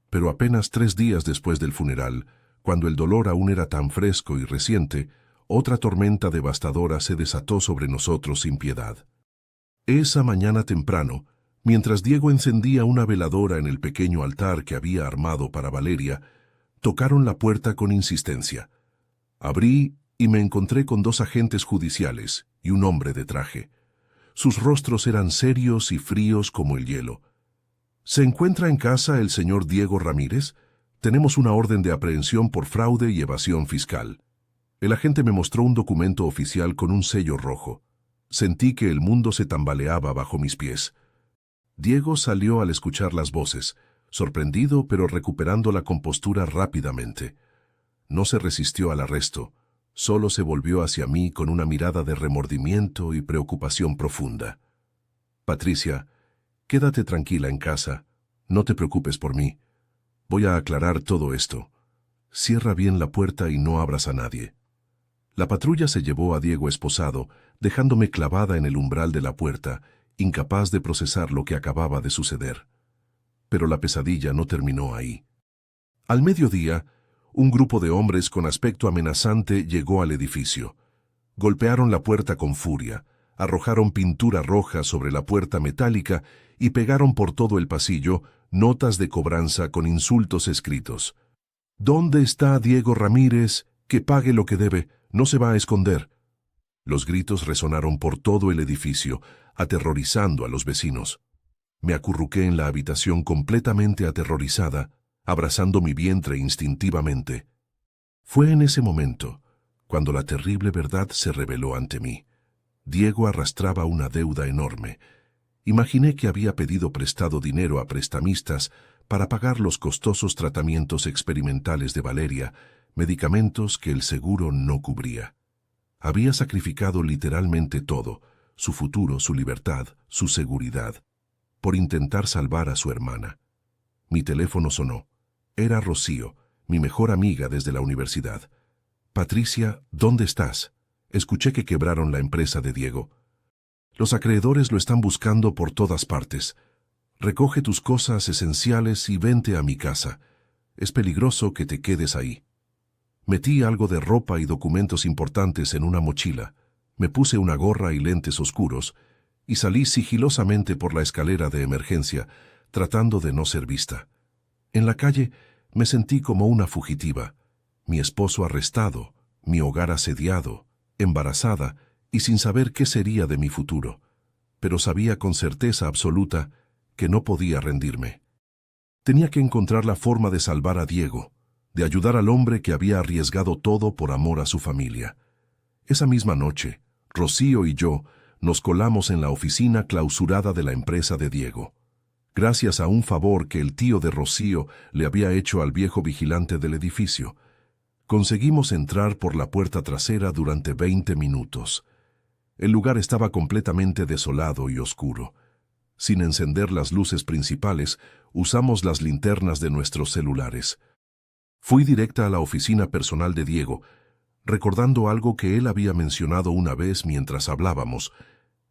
Pero apenas 3 días después del funeral, cuando el dolor aún era tan fresco y reciente, otra tormenta devastadora se desató sobre nosotros sin piedad. Esa mañana temprano, mientras Diego encendía una veladora en el pequeño altar que había armado para Valeria, tocaron la puerta con insistencia. Abrí y me encontré con 2 agentes judiciales y un hombre de traje. Sus rostros eran serios y fríos como el hielo. ¿Se encuentra en casa el señor Diego Ramírez? Tenemos una orden de aprehensión por fraude y evasión fiscal. El agente me mostró un documento oficial con un sello rojo. Sentí que el mundo se tambaleaba bajo mis pies. Diego salió al escuchar las voces, sorprendido pero recuperando la compostura rápidamente. No se resistió al arresto, solo se volvió hacia mí con una mirada de remordimiento y preocupación profunda. Patricia, quédate tranquila en casa, no te preocupes por mí. Voy a aclarar todo esto. Cierra bien la puerta y no abras a nadie. La patrulla se llevó a Diego esposado, dejándome clavada en el umbral de la puerta, incapaz de procesar lo que acababa de suceder. Pero la pesadilla no terminó ahí. Al mediodía, un grupo de hombres con aspecto amenazante llegó al edificio. Golpearon la puerta con furia, arrojaron pintura roja sobre la puerta metálica y pegaron por todo el pasillo notas de cobranza con insultos escritos. ¿Dónde está Diego Ramírez? Que pague lo que debe, no se va a esconder. Los gritos resonaron por todo el edificio, aterrorizando a los vecinos. Me acurruqué en la habitación completamente aterrorizada, abrazando mi vientre instintivamente. Fue en ese momento, cuando la terrible verdad se reveló ante mí. Diego arrastraba una deuda enorme. Imaginé que había pedido prestado dinero a prestamistas para pagar los costosos tratamientos experimentales de Valeria, medicamentos que el seguro no cubría. Había sacrificado literalmente todo, su futuro, su libertad, su seguridad, por intentar salvar a su hermana. Mi teléfono sonó. Era Rocío, mi mejor amiga desde la universidad. Patricia, ¿dónde estás? Escuché que quebraron la empresa de Diego. Los acreedores lo están buscando por todas partes. Recoge tus cosas esenciales y vente a mi casa. Es peligroso que te quedes ahí. Metí algo de ropa y documentos importantes en una mochila. Me puse una gorra y lentes oscuros y salí sigilosamente por la escalera de emergencia, tratando de no ser vista. En la calle me sentí como una fugitiva. Mi esposo arrestado, mi hogar asediado, embarazada y sin saber qué sería de mi futuro. pero sabía con certeza absoluta que no podía rendirme. Tenía que encontrar la forma de salvar a Diego, de ayudar al hombre que había arriesgado todo por amor a su familia. Esa misma noche, Rocío y yo nos colamos en la oficina clausurada de la empresa de Diego. Gracias a un favor que el tío de Rocío le había hecho al viejo vigilante del edificio, conseguimos entrar por la puerta trasera durante 20 minutos. El lugar estaba completamente desolado y oscuro. Sin encender las luces principales, usamos las linternas de nuestros celulares. Fui directa a la oficina personal de Diego, recordando algo que él había mencionado una vez mientras hablábamos.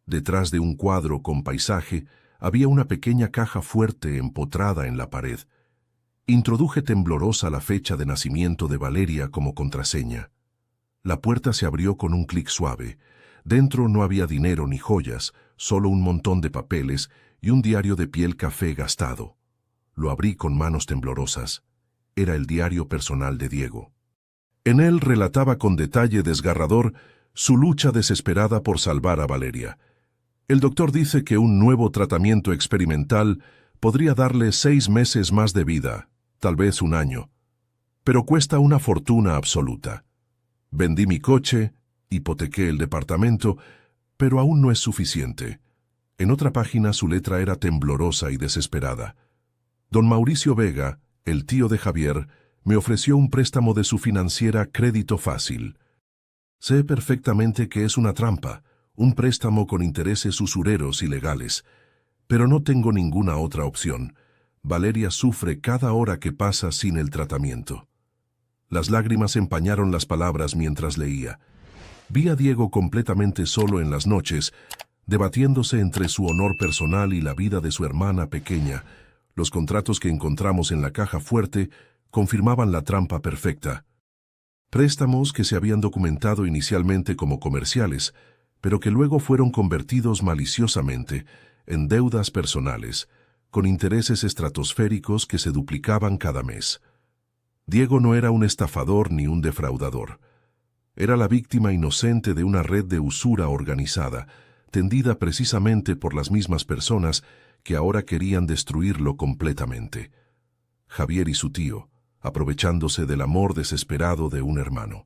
Detrás de un cuadro con paisaje, había una pequeña caja fuerte empotrada en la pared. Introduje temblorosa la fecha de nacimiento de Valeria como contraseña. La puerta se abrió con un clic suave. Dentro no había dinero ni joyas, solo un montón de papeles y un diario de piel café gastado. Lo abrí con manos temblorosas. Era el diario personal de Diego. En él relataba con detalle desgarrador su lucha desesperada por salvar a Valeria. El doctor dice que un nuevo tratamiento experimental podría darle 6 meses más de vida, tal vez 1 año. Pero cuesta una fortuna absoluta. Vendí mi coche, hipotequé el departamento, pero aún no es suficiente. En otra página su letra era temblorosa y desesperada. Don Mauricio Vega, el tío de Javier, me ofreció un préstamo de su financiera Crédito Fácil. Sé perfectamente que es una trampa, un préstamo con intereses usureros y legales, pero no tengo ninguna otra opción. Valeria sufre cada hora que pasa sin el tratamiento. Las lágrimas empañaron las palabras mientras leía. Vi a Diego completamente solo en las noches, debatiéndose entre su honor personal y la vida de su hermana pequeña. Los contratos que encontramos en la caja fuerte confirmaban la trampa perfecta. Préstamos que se habían documentado inicialmente como comerciales, pero que luego fueron convertidos maliciosamente en deudas personales, con intereses estratosféricos que se duplicaban cada mes. Diego no era un estafador ni un defraudador. Era la víctima inocente de una red de usura organizada, tendida precisamente por las mismas personas que ahora querían destruirlo completamente. Javier y su tío, aprovechándose del amor desesperado de un hermano.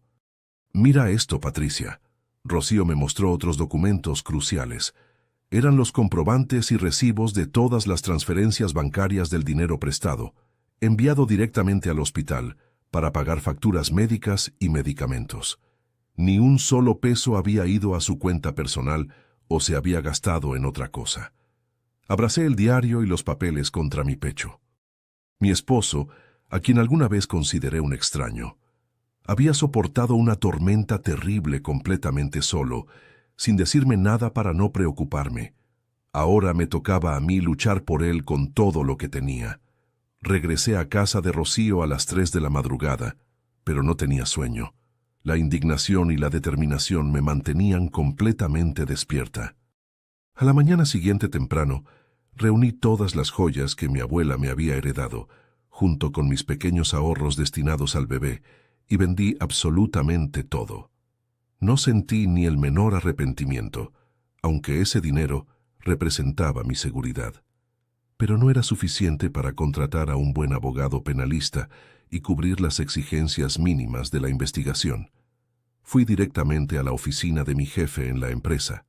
«Mira esto, Patricia». Rocío me mostró otros documentos cruciales. Eran los comprobantes y recibos de todas las transferencias bancarias del dinero prestado, enviado directamente al hospital, para pagar facturas médicas y medicamentos. Ni un solo peso había ido a su cuenta personal o se había gastado en otra cosa. Abracé el diario y los papeles contra mi pecho. Mi esposo, a quien alguna vez consideré un extraño, había soportado una tormenta terrible completamente solo, sin decirme nada para no preocuparme. Ahora me tocaba a mí luchar por él con todo lo que tenía. Regresé a casa de Rocío a las 3 de la madrugada, pero no tenía sueño. La indignación y la determinación me mantenían completamente despierta. A la mañana siguiente temprano, reuní todas las joyas que mi abuela me había heredado, junto con mis pequeños ahorros destinados al bebé, y vendí absolutamente todo. No sentí ni el menor arrepentimiento, aunque ese dinero representaba mi seguridad. Pero no era suficiente para contratar a un buen abogado penalista y cubrir las exigencias mínimas de la investigación. Fui directamente a la oficina de mi jefe en la empresa.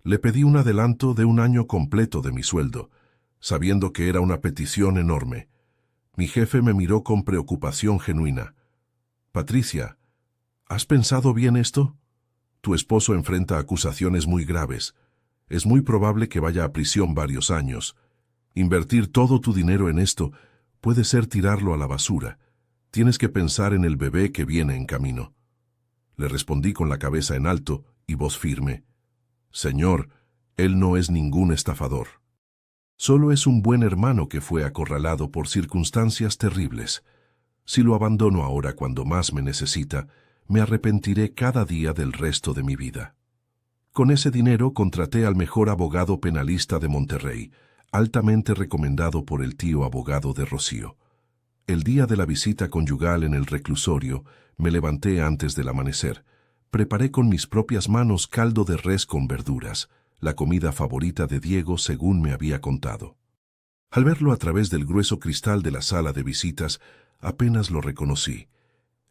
Le pedí un adelanto de 1 año completo de mi sueldo, sabiendo que era una petición enorme. Mi jefe me miró con preocupación genuina. «Patricia, ¿has pensado bien esto? Tu esposo enfrenta acusaciones muy graves. Es muy probable que vaya a prisión varios años. Invertir todo tu dinero en esto puede ser tirarlo a la basura. Tienes que pensar en el bebé que viene en camino». Le respondí con la cabeza en alto y voz firme. «Señor, él no es ningún estafador. Solo es un buen hermano que fue acorralado por circunstancias terribles. Si lo abandono ahora cuando más me necesita, me arrepentiré cada día del resto de mi vida». Con ese dinero contraté al mejor abogado penalista de Monterrey, altamente recomendado por el tío abogado de Rocío. El día de la visita conyugal en el reclusorio, me levanté antes del amanecer. Preparé con mis propias manos caldo de res con verduras, la comida favorita de Diego según me había contado. Al verlo a través del grueso cristal de la sala de visitas, apenas lo reconocí.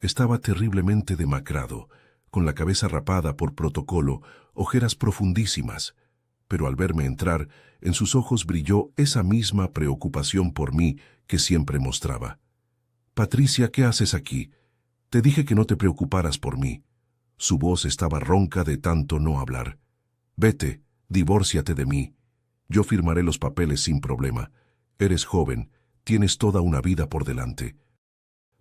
Estaba terriblemente demacrado, con la cabeza rapada por protocolo, ojeras profundísimas. Pero al verme entrar, en sus ojos brilló esa misma preocupación por mí que siempre mostraba. «Patricia, ¿qué haces aquí? Te dije que no te preocuparas por mí». Su voz estaba ronca de tanto no hablar. «Vete, divórciate de mí. Yo firmaré los papeles sin problema. Eres joven, tienes toda una vida por delante.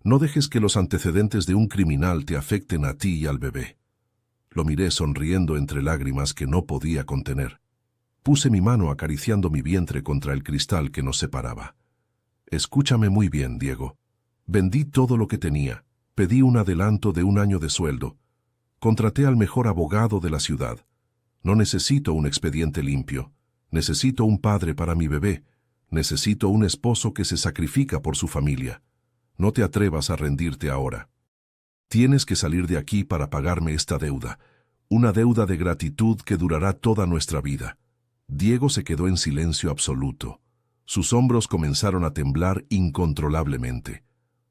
No dejes que los antecedentes de un criminal te afecten a ti y al bebé». Lo miré sonriendo entre lágrimas que no podía contener. Puse mi mano acariciando mi vientre contra el cristal que nos separaba. «Escúchame muy bien, Diego. Vendí todo lo que tenía. Pedí un adelanto de 1 año de sueldo. Contraté al mejor abogado de la ciudad. No necesito un expediente limpio. Necesito un padre para mi bebé. Necesito un esposo que se sacrifica por su familia. No te atrevas a rendirte ahora. Tienes que salir de aquí para pagarme esta deuda. Una deuda de gratitud que durará toda nuestra vida». Diego se quedó en silencio absoluto. Sus hombros comenzaron a temblar incontrolablemente.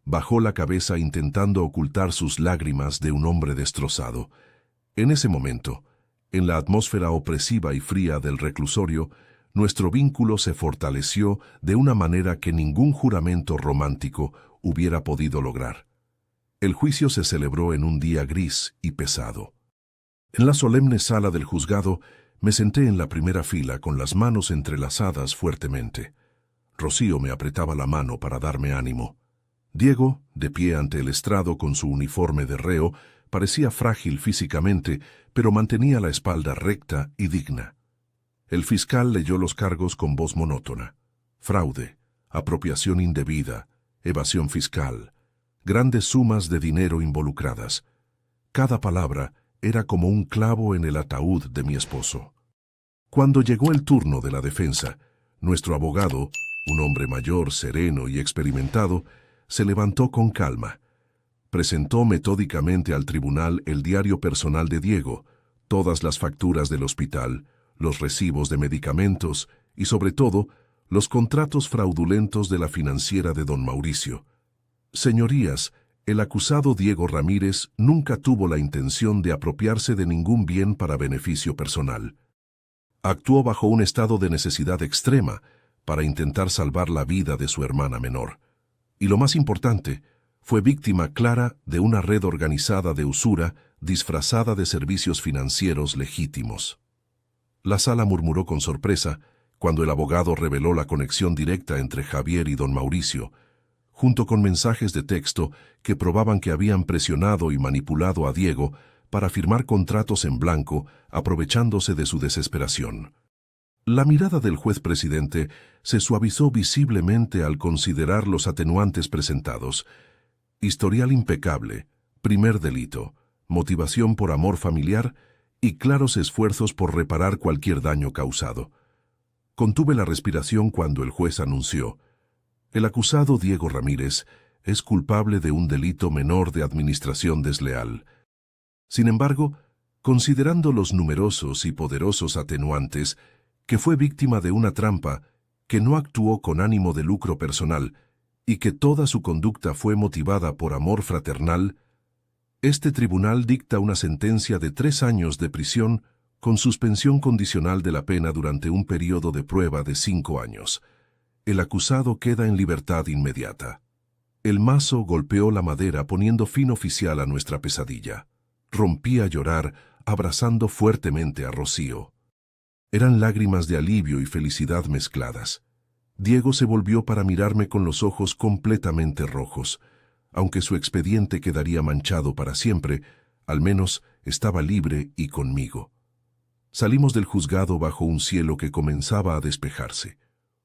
Bajó la cabeza intentando ocultar sus lágrimas de un hombre destrozado. En ese momento, en la atmósfera opresiva y fría del reclusorio, nuestro vínculo se fortaleció de una manera que ningún juramento romántico hubiera podido lograr. El juicio se celebró en un día gris y pesado. En la solemne sala del juzgado, me senté en la primera fila con las manos entrelazadas fuertemente. Rocío me apretaba la mano para darme ánimo. Diego, de pie ante el estrado con su uniforme de reo, parecía frágil físicamente, pero mantenía la espalda recta y digna. El fiscal leyó los cargos con voz monótona. Fraude, apropiación indebida, evasión fiscal, grandes sumas de dinero involucradas. Cada palabra era como un clavo en el ataúd de mi esposo. Cuando llegó el turno de la defensa, nuestro abogado, un hombre mayor, sereno y experimentado, se levantó con calma. Presentó metódicamente al tribunal el diario personal de Diego, todas las facturas del hospital, los recibos de medicamentos y, sobre todo, los contratos fraudulentos de la financiera de don Mauricio. Señorías, el acusado Diego Ramírez nunca tuvo la intención de apropiarse de ningún bien para beneficio personal. Actuó bajo un estado de necesidad extrema para intentar salvar la vida de su hermana menor. Y lo más importante, fue víctima clara de una red organizada de usura disfrazada de servicios financieros legítimos. La sala murmuró con sorpresa cuando el abogado reveló la conexión directa entre Javier y don Mauricio, junto con mensajes de texto que probaban que habían presionado y manipulado a Diego para firmar contratos en blanco, aprovechándose de su desesperación. La mirada del juez presidente se suavizó visiblemente al considerar los atenuantes presentados. Historial impecable, primer delito, motivación por amor familiar y claros esfuerzos por reparar cualquier daño causado. Contuve la respiración cuando el juez anunció: el acusado Diego Ramírez es culpable de un delito menor de administración desleal. Sin embargo, considerando los numerosos y poderosos atenuantes, que fue víctima de una trampa, que no actuó con ánimo de lucro personal y que toda su conducta fue motivada por amor fraternal, este tribunal dicta una sentencia de 3 años de prisión con suspensión condicional de la pena durante un periodo de prueba de 5 años. El acusado queda en libertad inmediata. El mazo golpeó la madera poniendo fin oficial a nuestra pesadilla. Rompí a llorar, abrazando fuertemente a Rocío. Eran lágrimas de alivio y felicidad mezcladas. Diego se volvió para mirarme con los ojos completamente rojos. Aunque su expediente quedaría manchado para siempre, al menos estaba libre y conmigo. Salimos del juzgado bajo un cielo que comenzaba a despejarse.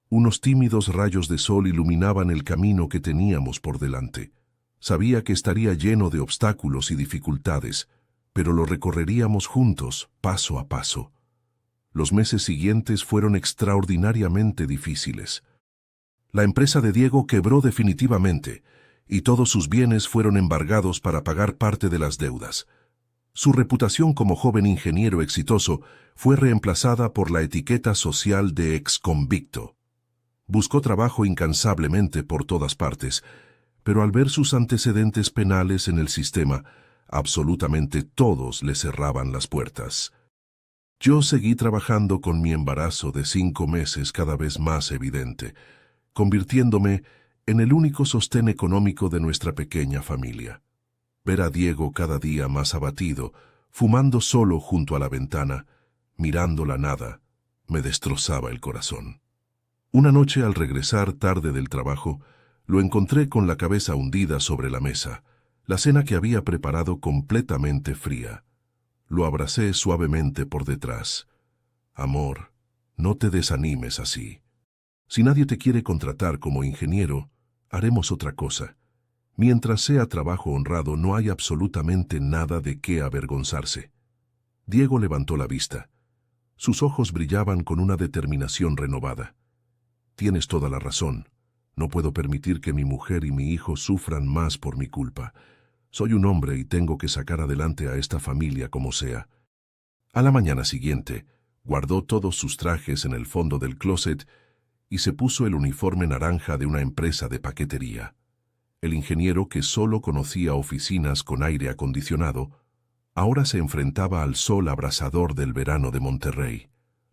Unos tímidos rayos de sol iluminaban el camino que teníamos por delante. Sabía que estaría lleno de obstáculos y dificultades, pero lo recorreríamos juntos, paso a paso. Los meses siguientes fueron extraordinariamente difíciles. La empresa de Diego quebró definitivamente, y todos sus bienes fueron embargados para pagar parte de las deudas. Su reputación como joven ingeniero exitoso fue reemplazada por la etiqueta social de exconvicto. Buscó trabajo incansablemente por todas partes, pero al ver sus antecedentes penales en el sistema, absolutamente todos le cerraban las puertas. Yo seguí trabajando con mi embarazo de 5 meses cada vez más evidente, convirtiéndome en el único sostén económico de nuestra pequeña familia. Ver a Diego cada día más abatido, fumando solo junto a la ventana, mirando la nada, me destrozaba el corazón. Una noche, al regresar tarde del trabajo, lo encontré con la cabeza hundida sobre la mesa, la cena que había preparado completamente fría. Lo abracé suavemente por detrás. Amor, no te desanimes así. Si nadie te quiere contratar como ingeniero, haremos otra cosa. Mientras sea trabajo honrado, no hay absolutamente nada de qué avergonzarse. Diego levantó la vista. Sus ojos brillaban con una determinación renovada. Tienes toda la razón. No puedo permitir que mi mujer y mi hijo sufran más por mi culpa. Soy un hombre y tengo que sacar adelante a esta familia como sea. A la mañana siguiente, guardó todos sus trajes en el fondo del closet y se puso el uniforme naranja de una empresa de paquetería. El ingeniero, que solo conocía oficinas con aire acondicionado, ahora se enfrentaba al sol abrasador del verano de Monterrey,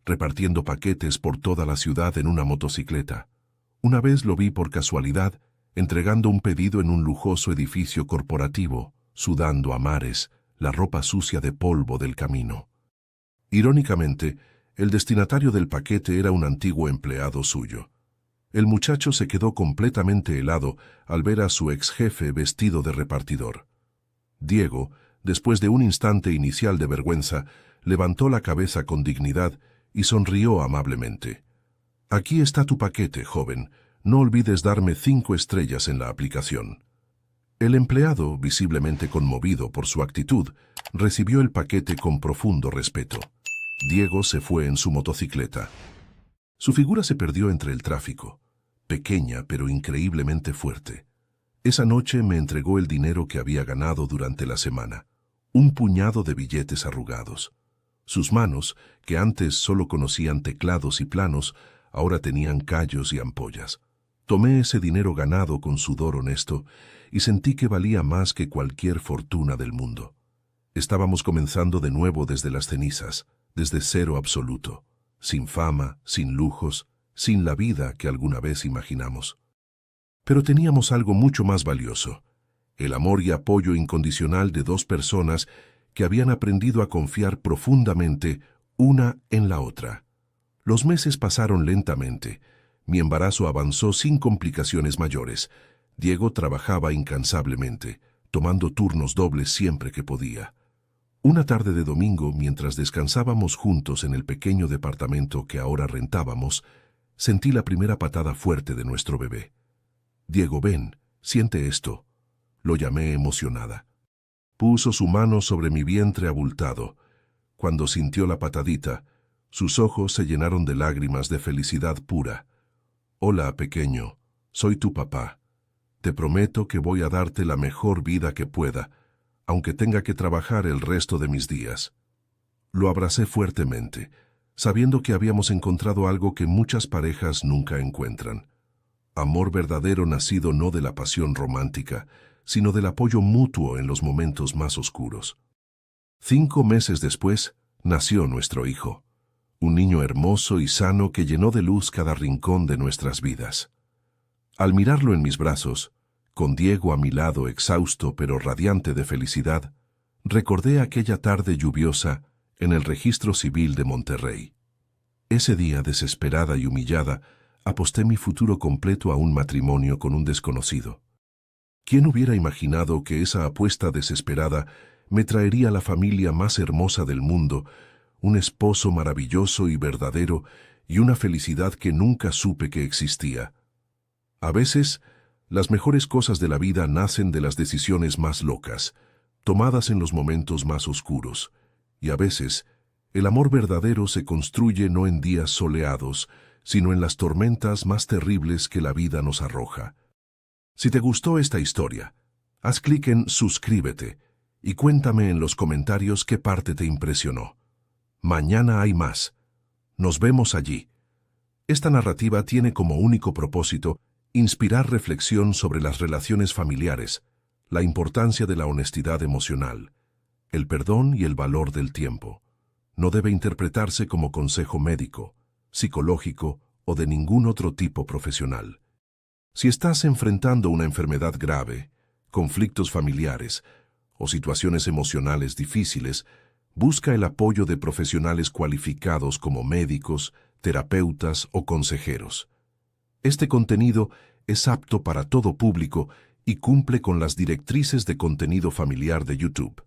repartiendo paquetes por toda la ciudad en una motocicleta. Una vez lo vi por casualidad, entregando un pedido en un lujoso edificio corporativo, sudando a mares, la ropa sucia de polvo del camino. Irónicamente, el destinatario del paquete era un antiguo empleado suyo. El muchacho se quedó completamente helado al ver a su ex jefe vestido de repartidor. Diego, después de un instante inicial de vergüenza, levantó la cabeza con dignidad y sonrió amablemente. Aquí está tu paquete, joven. No olvides darme 5 estrellas en la aplicación. El empleado, visiblemente conmovido por su actitud, recibió el paquete con profundo respeto. Diego se fue en su motocicleta. Su figura se perdió entre el tráfico, pequeña pero increíblemente fuerte. Esa noche me entregó el dinero que había ganado durante la semana, un puñado de billetes arrugados. Sus manos, que antes solo conocían teclados y planos, ahora tenían callos y ampollas. Tomé ese dinero ganado con sudor honesto y sentí que valía más que cualquier fortuna del mundo. Estábamos comenzando de nuevo desde las cenizas, desde cero absoluto, sin fama, sin lujos, sin la vida que alguna vez imaginamos. Pero teníamos algo mucho más valioso, el amor y apoyo incondicional de 2 personas que habían aprendido a confiar profundamente una en la otra. Los meses pasaron lentamente. Mi embarazo avanzó sin complicaciones mayores. Diego trabajaba incansablemente, tomando turnos dobles siempre que podía. Una tarde de domingo, mientras descansábamos juntos en el pequeño departamento que ahora rentábamos, sentí la primera patada fuerte de nuestro bebé. Diego, ven, siente esto. Lo llamé emocionada. Puso su mano sobre mi vientre abultado. Cuando sintió la patadita, sus ojos se llenaron de lágrimas de felicidad pura. Hola, pequeño, soy tu papá. Te prometo que voy a darte la mejor vida que pueda, aunque tenga que trabajar el resto de mis días. Lo abracé fuertemente, sabiendo que habíamos encontrado algo que muchas parejas nunca encuentran. Amor verdadero nacido no de la pasión romántica, sino del apoyo mutuo en los momentos más oscuros. 5 meses después, nació nuestro hijo. Un niño hermoso y sano que llenó de luz cada rincón de nuestras vidas. Al mirarlo en mis brazos, con Diego a mi lado exhausto pero radiante de felicidad, recordé aquella tarde lluviosa en el Registro Civil de Monterrey. Ese día, desesperada y humillada, aposté mi futuro completo a un matrimonio con un desconocido. ¿Quién hubiera imaginado que esa apuesta desesperada me traería la familia más hermosa del mundo, un esposo maravilloso y verdadero y una felicidad que nunca supe que existía? A veces, las mejores cosas de la vida nacen de las decisiones más locas, tomadas en los momentos más oscuros, y a veces, el amor verdadero se construye no en días soleados, sino en las tormentas más terribles que la vida nos arroja. Si te gustó esta historia, haz clic en suscríbete y cuéntame en los comentarios qué parte te impresionó. Mañana hay más. Nos vemos allí. Esta narrativa tiene como único propósito inspirar reflexión sobre las relaciones familiares, la importancia de la honestidad emocional, el perdón y el valor del tiempo. No debe interpretarse como consejo médico, psicológico o de ningún otro tipo profesional. Si estás enfrentando una enfermedad grave, conflictos familiares o situaciones emocionales difíciles, busca el apoyo de profesionales cualificados como médicos, terapeutas o consejeros. Este contenido es apto para todo público y cumple con las directrices de contenido familiar de YouTube.